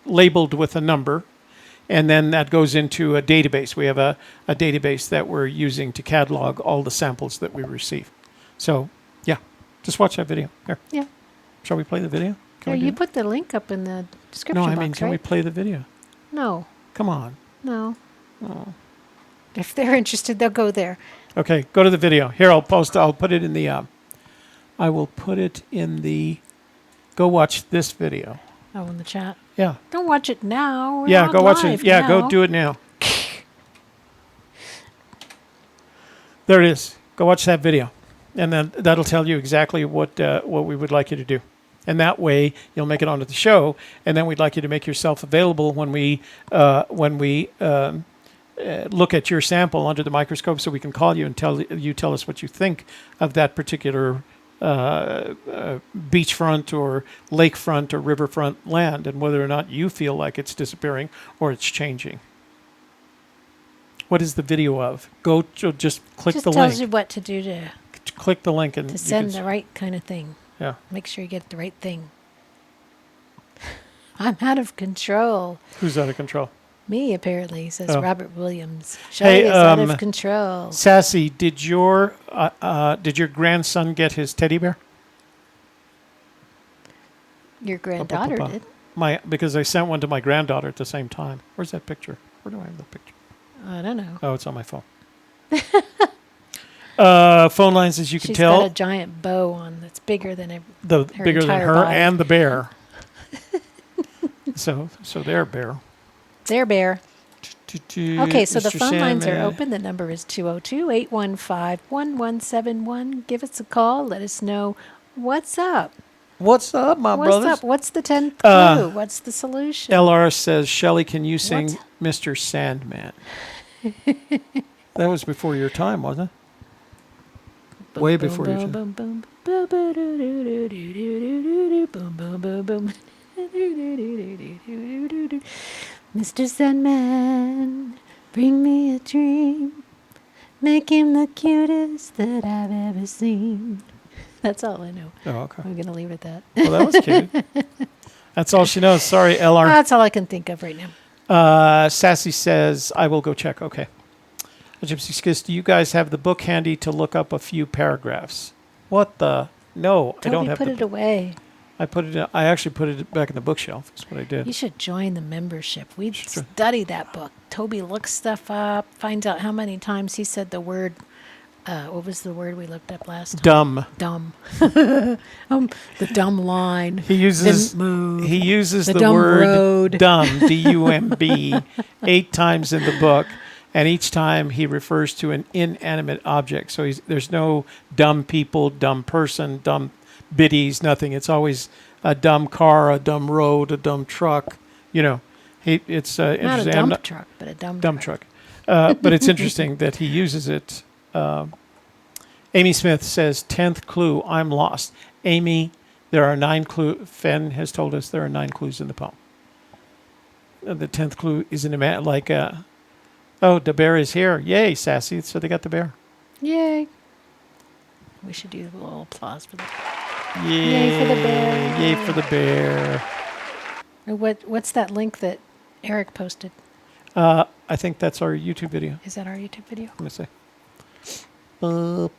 labeled with a number, and then that goes into a database. We have a database that we're using to catalog all the samples that we receive. So, yeah, just watch that video. Here.
Yeah.
Shall we play the video?
You put the link up in the description box,
No, I mean, can we play the video?
No.
Come on.
No. Oh. If they're interested, they'll go there.
Okay, go to the video. Here, I'll put it in the, I will put it in the, go watch this video.
Oh, in the chat?
Yeah.
Don't watch it now. We're
yeah,
not
go watch
live
it. Yeah,
now.
go do it now. There it is. Go watch that video. And then that'll tell you exactly what we would like you to do. And that way, you'll make it onto the show. And then we'd like you to make yourself available when we look at your sample under the microscope, so we can call you and tell us what you think of that particular beachfront or lakefront or riverfront land, and whether or not you feel like it's disappearing or it's changing. What is the video of? Go to, just click
Just
the
tells
link.
you what to do to
Click the link and you
send
can
the right kind of thing.
Yeah.
Make sure you get the right thing. I'm out of control.
Who's out of control?
Me, apparently, says
Oh.
Robert Williams. Shelley is out of control.
Sassy, did your grandson get his teddy bear?
Your granddaughter did.
Because I sent one to my granddaughter at the same time. Where's that picture? Where do I have that picture?
I don't know.
Oh, it's on my phone. Phone lines, as you can
She's
tell,
got a giant bow on that's bigger than her
bigger than
entire
her
body.
and the bear. so they're bear.
There, Bear. Okay, so the
Mr.
phone lines are
Sandman.
open. The number is 202-815-1171. Give us a call. Let us know what's up.
What's up, my
What's
brothers?
up? What's the 10th clue? What's the solution?
LR says, Shelley, can you sing
What?
Mr. Sandman? That was before your time, wasn't it? Way before your time.
Boom, boom, boom, boom, boom, boom, boom, boom. Mr. Sandman, bring me a dream. Make him the cutest that I've ever seen. That's all I know.
Oh, okay.
I'm going to leave it at that.
Well, that was cute. That's all she knows. Sorry, LR.
That's all I can think of right now.
Sassy says, I will go check. Okay. Gypsy Kiss, do you guys have the book handy to look up a few paragraphs? What the? No, I don't
Toby
have
put it away.
I actually put it back in the bookshelf. That's what I did.
You should join the membership. We
Sure.
study that book. Toby looks stuff up, finds out how many times he said the word. What was the word we looked up last time?
Dumb.
The dumb line.
He uses
Didn't move.
the
dumb
word
road.
dumb, D-U-M-B, 8 times in the book, and each time he refers to an inanimate object. So there's no dumb people, dumb person, dumb biddies, nothing. It's always a dumb car, a dumb road, a dumb truck. You know, it's
Not a
interesting.
dump truck, but a dumb
truck. But it's interesting that he uses it. Amy Smith says, 10th clue, I'm lost. Amy, there are 9 clues. Fenn has told us there are 9 clues in the poem. The 10th clue is the bear is here. Yay, Sassy. So they got the bear.
Yay. We should do a little applause for that.
Yay
for the bear.
Yay for the bear.
What's that link that Eric posted?
I think that's our YouTube video.
Is that our YouTube video?
Let me see. Oh,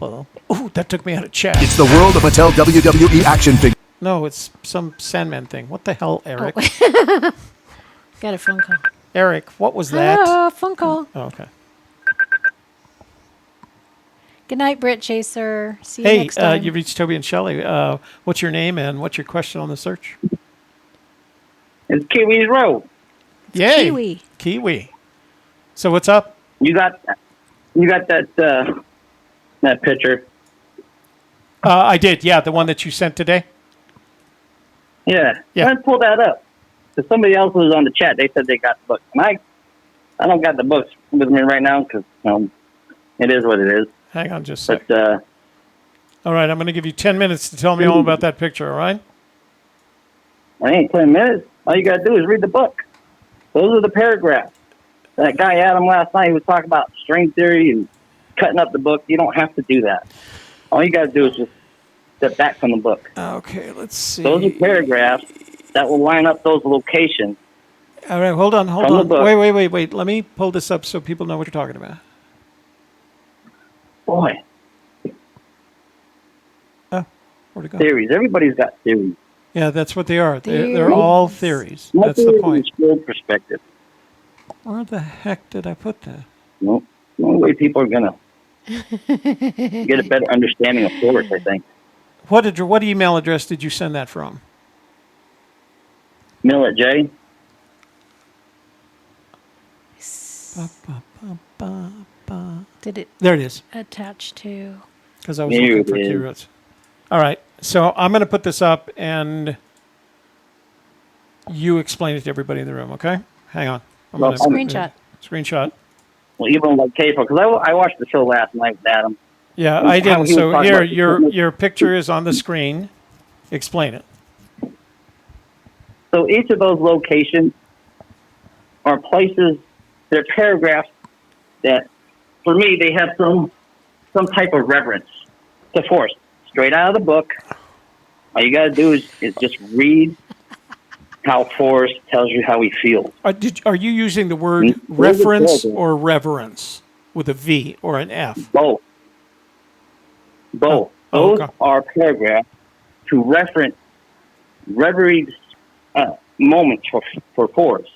that took me out of chat.
It's the world of Mattel WWE action figures.
No, it's some Sandman thing. What the hell, Eric?
Oh. Got a phone call.
Eric, what was that?
Oh, phone call.
Oh, okay.
Good night, Brit Chaser. See you
Hey,
next time.
you reached Toby and Shelley. What's your name and what's your question on the search?
It's Kiwi's Road.
Yay. Kiwi. So what's up?
You got that picture.
I did, yeah, the one that you sent today.
Yeah.
Yeah.
Let's pull that up. Because somebody else was on the chat. They said they got the book. And I don't got the books with me right now because it is what it is.
Hang on just a
But
sec. All right, I'm going to give you 10 minutes to tell me all about that picture, all right?
I ain't 10 minutes. All you got to do is read the book. Those are the paragraphs. That guy Adam last night, he was talking about string theory and cutting up the book. You don't have to do that. All you got to do is just step back from the book.
Okay, let's see.
Those are paragraphs that will line up those locations.
All right, hold on.
From the book.
Wait. Let me pull this up so people know what you're talking about.
Boy,
Where'd it go?
theories. Everybody's got theories.
Yeah, that's what they are. They're
Theories.
all theories.
My
That's the
theory
point.
is skilled perspective.
Where the heck did I put that?
No, the only way people are gonna get a better understanding of Forrest, I think.
What email address did you send that from?
Millet J.
Did it
There it is.
attach to?
Because I was
Here
looking for
it is.
keywords. All right. So I'm going to put this up, and you explain it to everybody in the room, okay? Hang on. I'm
Well,
gonna
Screenshot.
Screenshot.
Well, even like K-pop, because I watched the show last night with Adam.
Yeah,
And
I
how
didn't.
he was
So
talking
here,
about the
your picture is on the screen. Explain it.
So each of those locations are places, they're paragraphs that, for me, they have some type of reverence to Forrest. Straight out of the book. All you got to do is just read how Forrest tells you how he feels.
Are you using the word
Mm,
reference
those are-
or reverence with a V or an F?
Both.
Oh,
Those
okay.
are paragraphs to reference reverie moments for Forrest.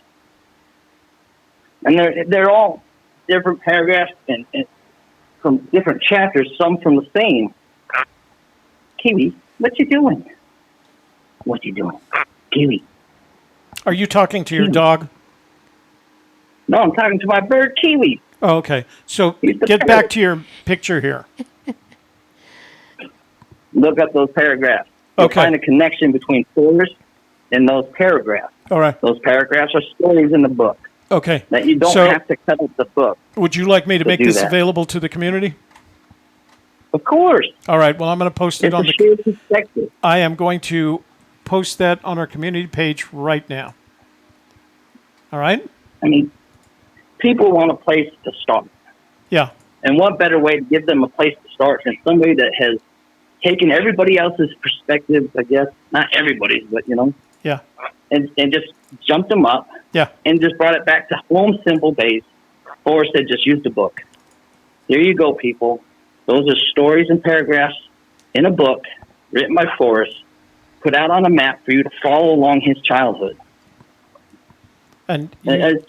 And they're all different paragraphs and from different chapters, some from the same. Kiwi, what you doing? What you doing? Kiwi.
Are you talking to your dog?
No, I'm talking to my bird, Kiwi.
Oh, okay. So
He's the
get back
parrot.
to your picture here.
Look up those paragraphs. You'll
Okay.
find a connection between Forrest and those paragraphs.
All right.
Those paragraphs are stories in the book
Okay.
that you don't
So
have to cut up the book.
would you like me to
to
make
do
this
that.
available to the community?
Of course.
All right. Well, I'm going to post it
It's
on
a
the.
shared perspective.
I am going to post that on our community page right now. All right.
I mean, people want a place to start.
Yeah.
And what better way to give them a place to start than somebody that has taken everybody else's perspective, I guess, not everybody's, but,
Yeah.
and just jumped them up
Yeah.
and just brought it back to home simple base. Forrest said, just use the book. There you go, people. Those are stories and paragraphs in a book written by Forrest, put out on a map for you to follow along his childhood.
And
It's,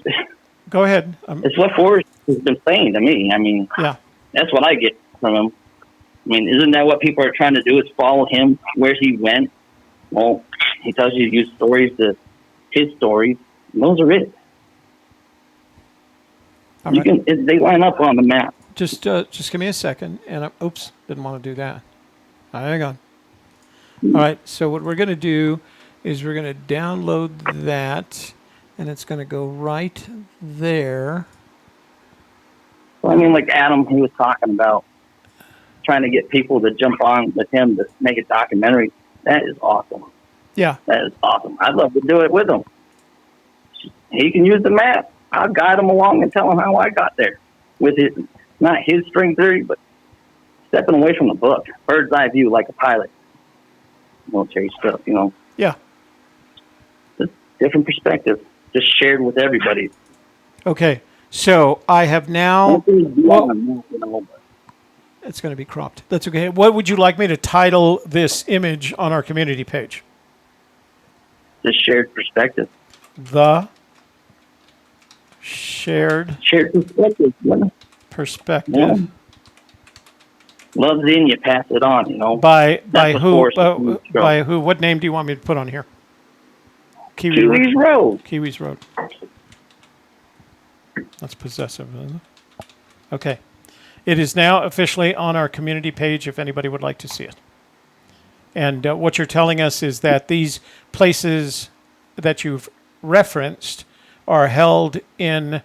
go ahead.
it's what Forrest has been saying to me. I mean,
Yeah.
that's what I get from him. I mean, isn't that what people are trying to do, is follow him where he went? Well, he tells you to use stories to his stories. And those are it.
All
You
right.
can, they line up on the map.
Just give me a second. And oops, didn't want to do that. Hang on. All right. So what we're going to do is we're going to download that, and it's going to go right there.
Well, I mean, like Adam, he was talking about trying to get people to jump on with him to make a documentary. That is awesome.
Yeah.
That is awesome. I'd love to do it with him. He can use the map. I'll guide him along and tell him how I got there with his, not his string theory, but stepping away from the book. Bird's eye view, like a pilot. Military stuff,
Yeah.
Just different perspective, just shared with everybody.
Okay. So I have now.
Well,
It's going to be cropped. That's okay. What would you like me to title this image on our community page?
just shared perspective.
The shared
Shared perspective.
perspective.
Yeah. Love's in you, pass it on,
By
That's what
who?
Forrest is
By who? What name do you want me to put on here?
Kiwi's Road.
Kiwi's Road. That's possessive, isn't it? Okay. It is now officially on our community page if anybody would like to see it. And what you're telling us is that these places that you've referenced are held in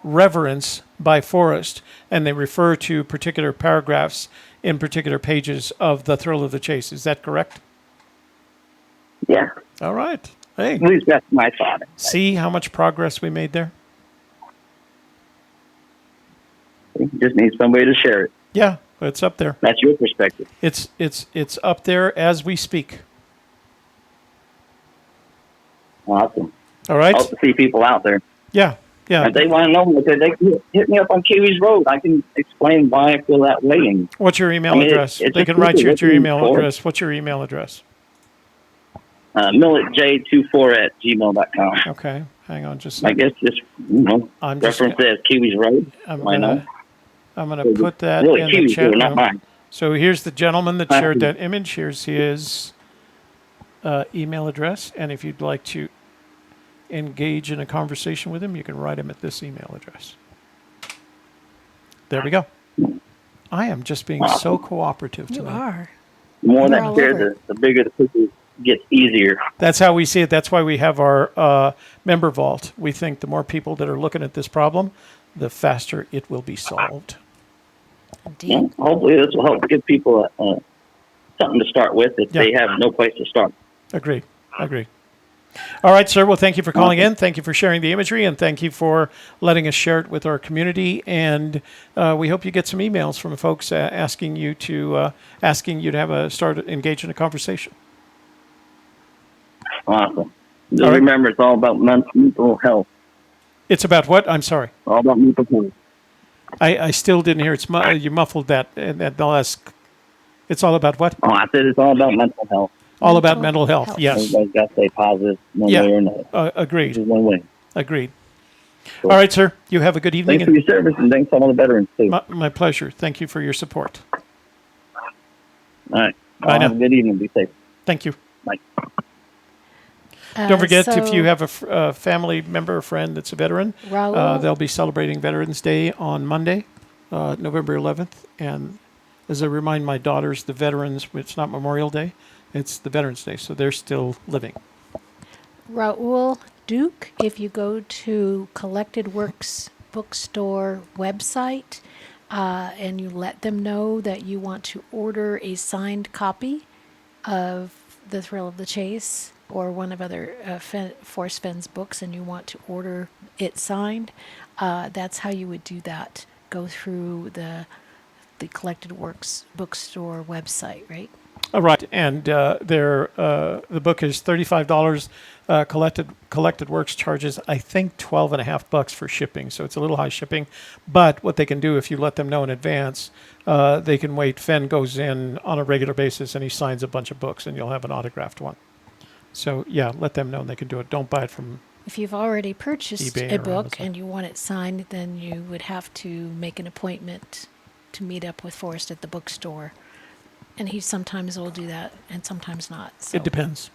reverence by Forrest, and they refer to particular paragraphs in particular pages of The Thrill of the Chase. Is that correct?
Yeah.
All right. Hey,
At least that's my thought.
see how much progress we made there?
You just need somebody to share it.
Yeah, it's up there.
That's your perspective.
It's up there as we speak.
Awesome.
All right?
I hope to see people out there.
Yeah, yeah.
If they want to know, they can hit me up on Kiwi's Road. I can explain why I feel that way. And
What's your email
I mean,
address?
it's
They
just
can write you at your
looking
email
forward.
address. What's your email address?
milletj24@gmail.com.
Okay, hang on just a
I
second.
guess just,
I'm just
reference it as Kiwi's Road. Why not?
I'm gonna put that
Really,
in the
Kiwi's
chat
Road, not
room.
mine.
So here's the gentleman that
Thank
shared
you.
that image. Here's his email address, and if you'd like to engage in a conversation with him, you can write him at this email address. There we go. I am just being so cooperative
You
tonight.
are.
The more
We're
that
all
share,
over
the bigger the cookie gets easier.
That's how we see it. That's why we have our member vault. We think the more people that are looking at this problem, the faster it will be solved.
Indeed.
And hopefully this will help give people something to start with if they have no place to start.
Agreed. All right, sir. Well, thank you for calling in. Thank you for sharing the imagery, and thank you for letting us share it with our community. And we hope you get some emails from folks asking you to engage in a conversation.
Awesome. Just remember, it's all about mental health.
It's about what? I'm sorry.
All about mental health.
I still didn't hear. You muffled that at the last. It's all about what?
Oh, I said it's all about mental health.
All about mental health. Yes.
Everybody's got to stay positive one way or another.
Agreed.
Just one way.
Agreed. Cool. All right, sir. You have a good evening.
Thanks for your service, and thanks to all the veterans, too.
My pleasure. Thank you for your support.
All right.
Bye now.
Have a good evening. Be safe.
Thank you.
Bye.
Don't forget, if you have a family member or friend that's a veteran, they'll be celebrating Veterans Day on Monday, November 11th. And as I remind my daughters, the veterans, it's not Memorial Day, it's the Veterans Day, so they're still living.
Raul Duke, if you go to Collected Works bookstore website and you let them know that you want to order a signed copy of The Thrill of the Chase or one of other Forrest Fenn's books, and you want to order it signed, that's how you would do that. Go through the Collected Works bookstore website, right?
Right, and the book is $35. Collected Works charges, I think, $12.50 for shipping, so it's a little high shipping. But what they can do, if you let them know in advance, they can wait. Fenn goes in on a regular basis and he signs a bunch of books, and you'll have an autographed one. So yeah, let them know and they can do it. Don't buy it from.
If you've already purchased
eBay
a
or
book
Amazon.
and you want it signed, then you would have to make an appointment to meet up with Forrest at the bookstore. And he sometimes will do that and sometimes not. So.
It depends.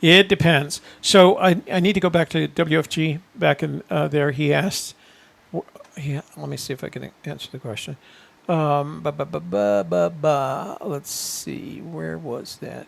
It depends. So I need to go back to WFG back in there. He asked, let me see if I can answer the question. Let's see, where was that?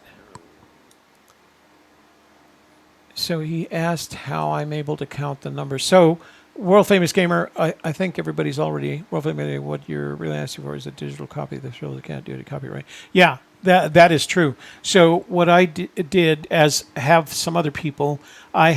So he asked how I'm able to count the numbers. So World Famous Gamer, I think everybody's already, World Famous Gamer, what you're really asking for is a digital copy. This really can't do it, copyright. Yeah, that is true. So what I did, as have some other people, I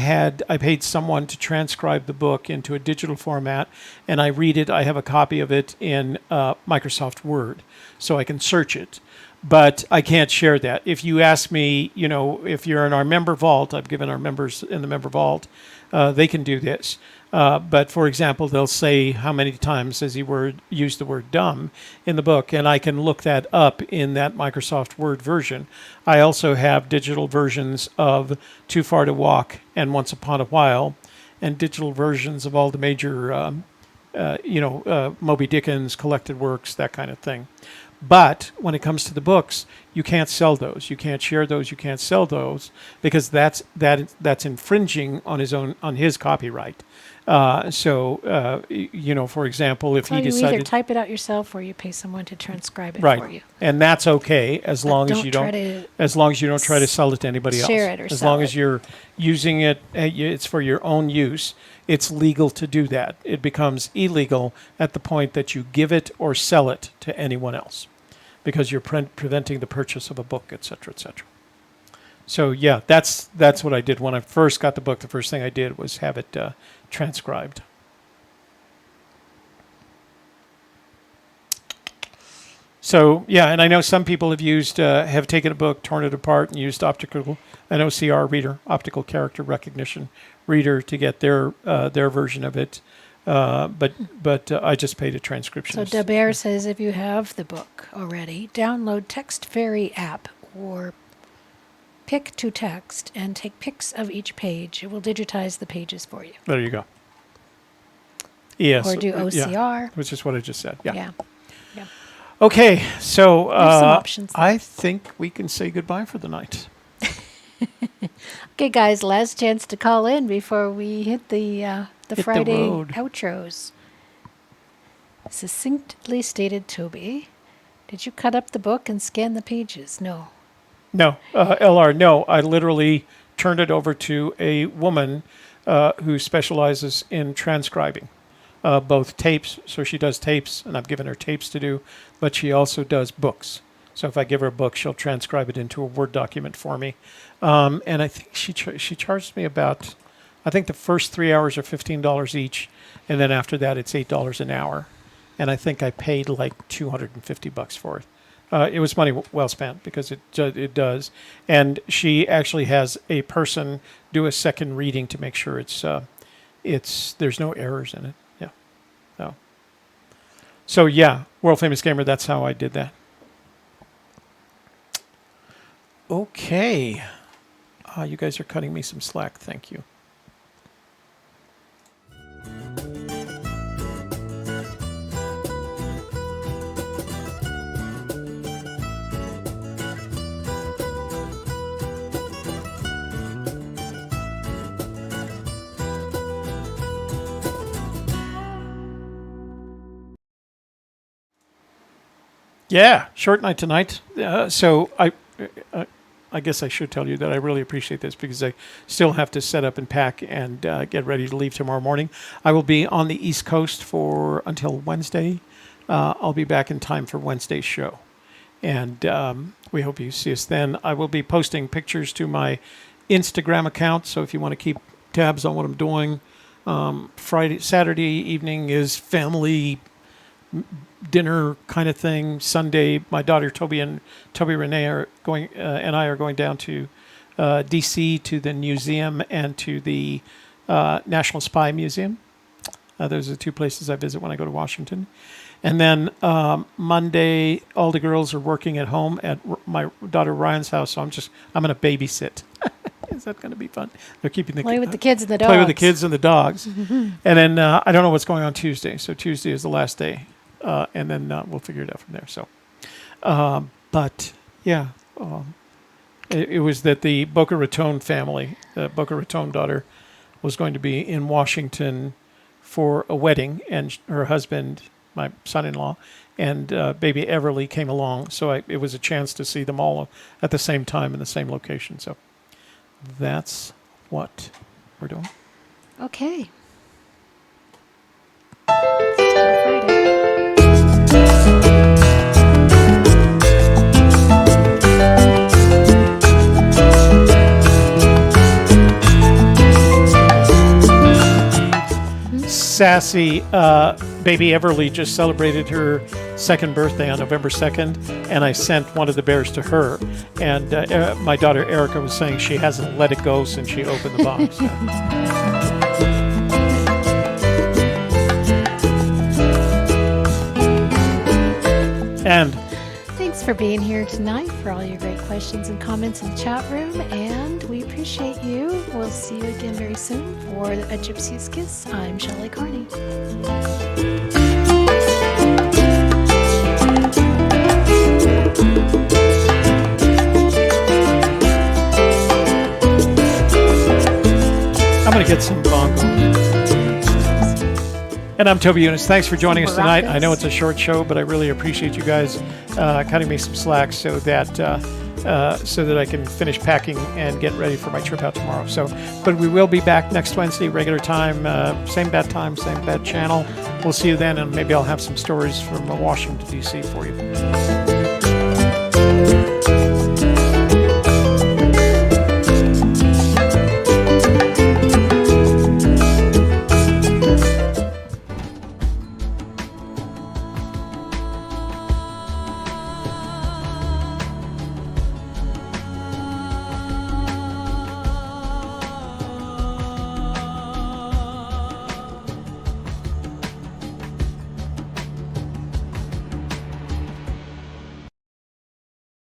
paid someone to transcribe the book into a digital format, and I read it. I have a copy of it in Microsoft Word, so I can search it. But I can't share that. If you ask me, if you're in our member vault, I've given our members in the member vault, they can do this. But for example, they'll say how many times does he use the word dumb in the book, and I can look that up in that Microsoft Word version. I also have digital versions of Too Far to Walk and Once Upon a While, and digital versions of all the major, Moby Dickens, Collected Works, that kind of thing. But when it comes to the books, you can't sell those. You can't share those. You can't sell those because that's infringing on his copyright. For example, if he
you
decided,
either type it out yourself or you pay someone to transcribe it
right,
for you.
And that's okay as long as
don't
you
try
don't,
to
as long as you don't try to sell it to anybody else.
share it or
as
sell
long
it.
as you're using it, it's for your own use. It's legal to do that. It becomes illegal at the point that you give it or sell it to anyone else, because you're preventing the purchase of a book, et cetera, et cetera. So yeah, that's what I did when I first got the book. The first thing I did was have it transcribed. So yeah, and I know some people have taken a book, torn it apart, and used an OCR reader, optical character recognition reader, to get their version of it. But I just paid a transcription.
So Daber says if you have the book already, download Text Fairy app or Pick to Text and take pics of each page. It will digitize the pages for you.
There you go. Yes.
Or do OCR.
Yeah, which is what I just said. Yeah.
Yeah.
Okay, so
There's some options there.
I think we can say goodbye for the night.
Okay, guys, last chance to call in before we hit the Friday
road.
outros. Succinctly stated, Toby. Did you cut up the book and scan the pages? No.
No, LR, no. I literally turned it over to a woman who specializes in transcribing both tapes. So she does tapes, and I've given her tapes to do, but she also does books. So if I give her a book, she'll transcribe it into a Word document for me. And I think she charged me about, I think the first 3 hours are $15 each, and then after that it's $8 an hour. And I think I paid like $250 for it. It was money well spent because it does. And she actually has a person do a second reading to make sure there's no errors in it. Yeah. So yeah, World Famous Gamer, that's how I did that. Okay. You guys are cutting me some slack. Thank you. Yeah, short night tonight. So I guess I should tell you that I really appreciate this because I still have to set up and pack and get ready to leave tomorrow morning. I will be on the East Coast until Wednesday. I'll be back in time for Wednesday's show. And we hope you see us then. I will be posting pictures to my Instagram account, so if you want to keep tabs on what I'm doing. Saturday evening is family dinner kind of thing. Sunday, my daughter Toby Renee are going, and I are going down to D.C. to the museum and to the National Spy Museum. Those are the two places I visit when I go to Washington. And then Monday, all the girls are working at home at my daughter Ryan's house, so I'm going to babysit. Is that going to be fun? They're keeping
Play with the kids and the dogs.
Play with the kids and the dogs. And then I don't know what's going on Tuesday. So Tuesday is the last day. And then we'll figure it out from there. So, but yeah, it was that the Boca Raton family, the Boca Raton daughter, was going to be in Washington for a wedding, and her husband, my son-in-law, and baby Everly came along. So it was a chance to see them all at the same time in the same location. So that's what we're doing.
Okay. Friday.
Sassy baby Everly just celebrated her second birthday on November 2nd, and I sent one of the bears to her. And my daughter Erica was saying she hasn't let it go since she opened the box. And
thanks for being here tonight, for all your great questions and comments in the chat room, and we appreciate you. We'll see you again very soon for A Gypsy's Kiss. I'm Shelley Carney.
I'm going to get some bongo. And I'm Toby Younis. Thanks for joining us tonight. I know it's a short show, but I really appreciate you guys cutting me some slack so that I can finish packing and get ready for my trip out tomorrow. But we will be back next Wednesday, regular time, same bad time, same bad channel. We'll see you then, and maybe I'll have some stories from Washington, D.C. for you.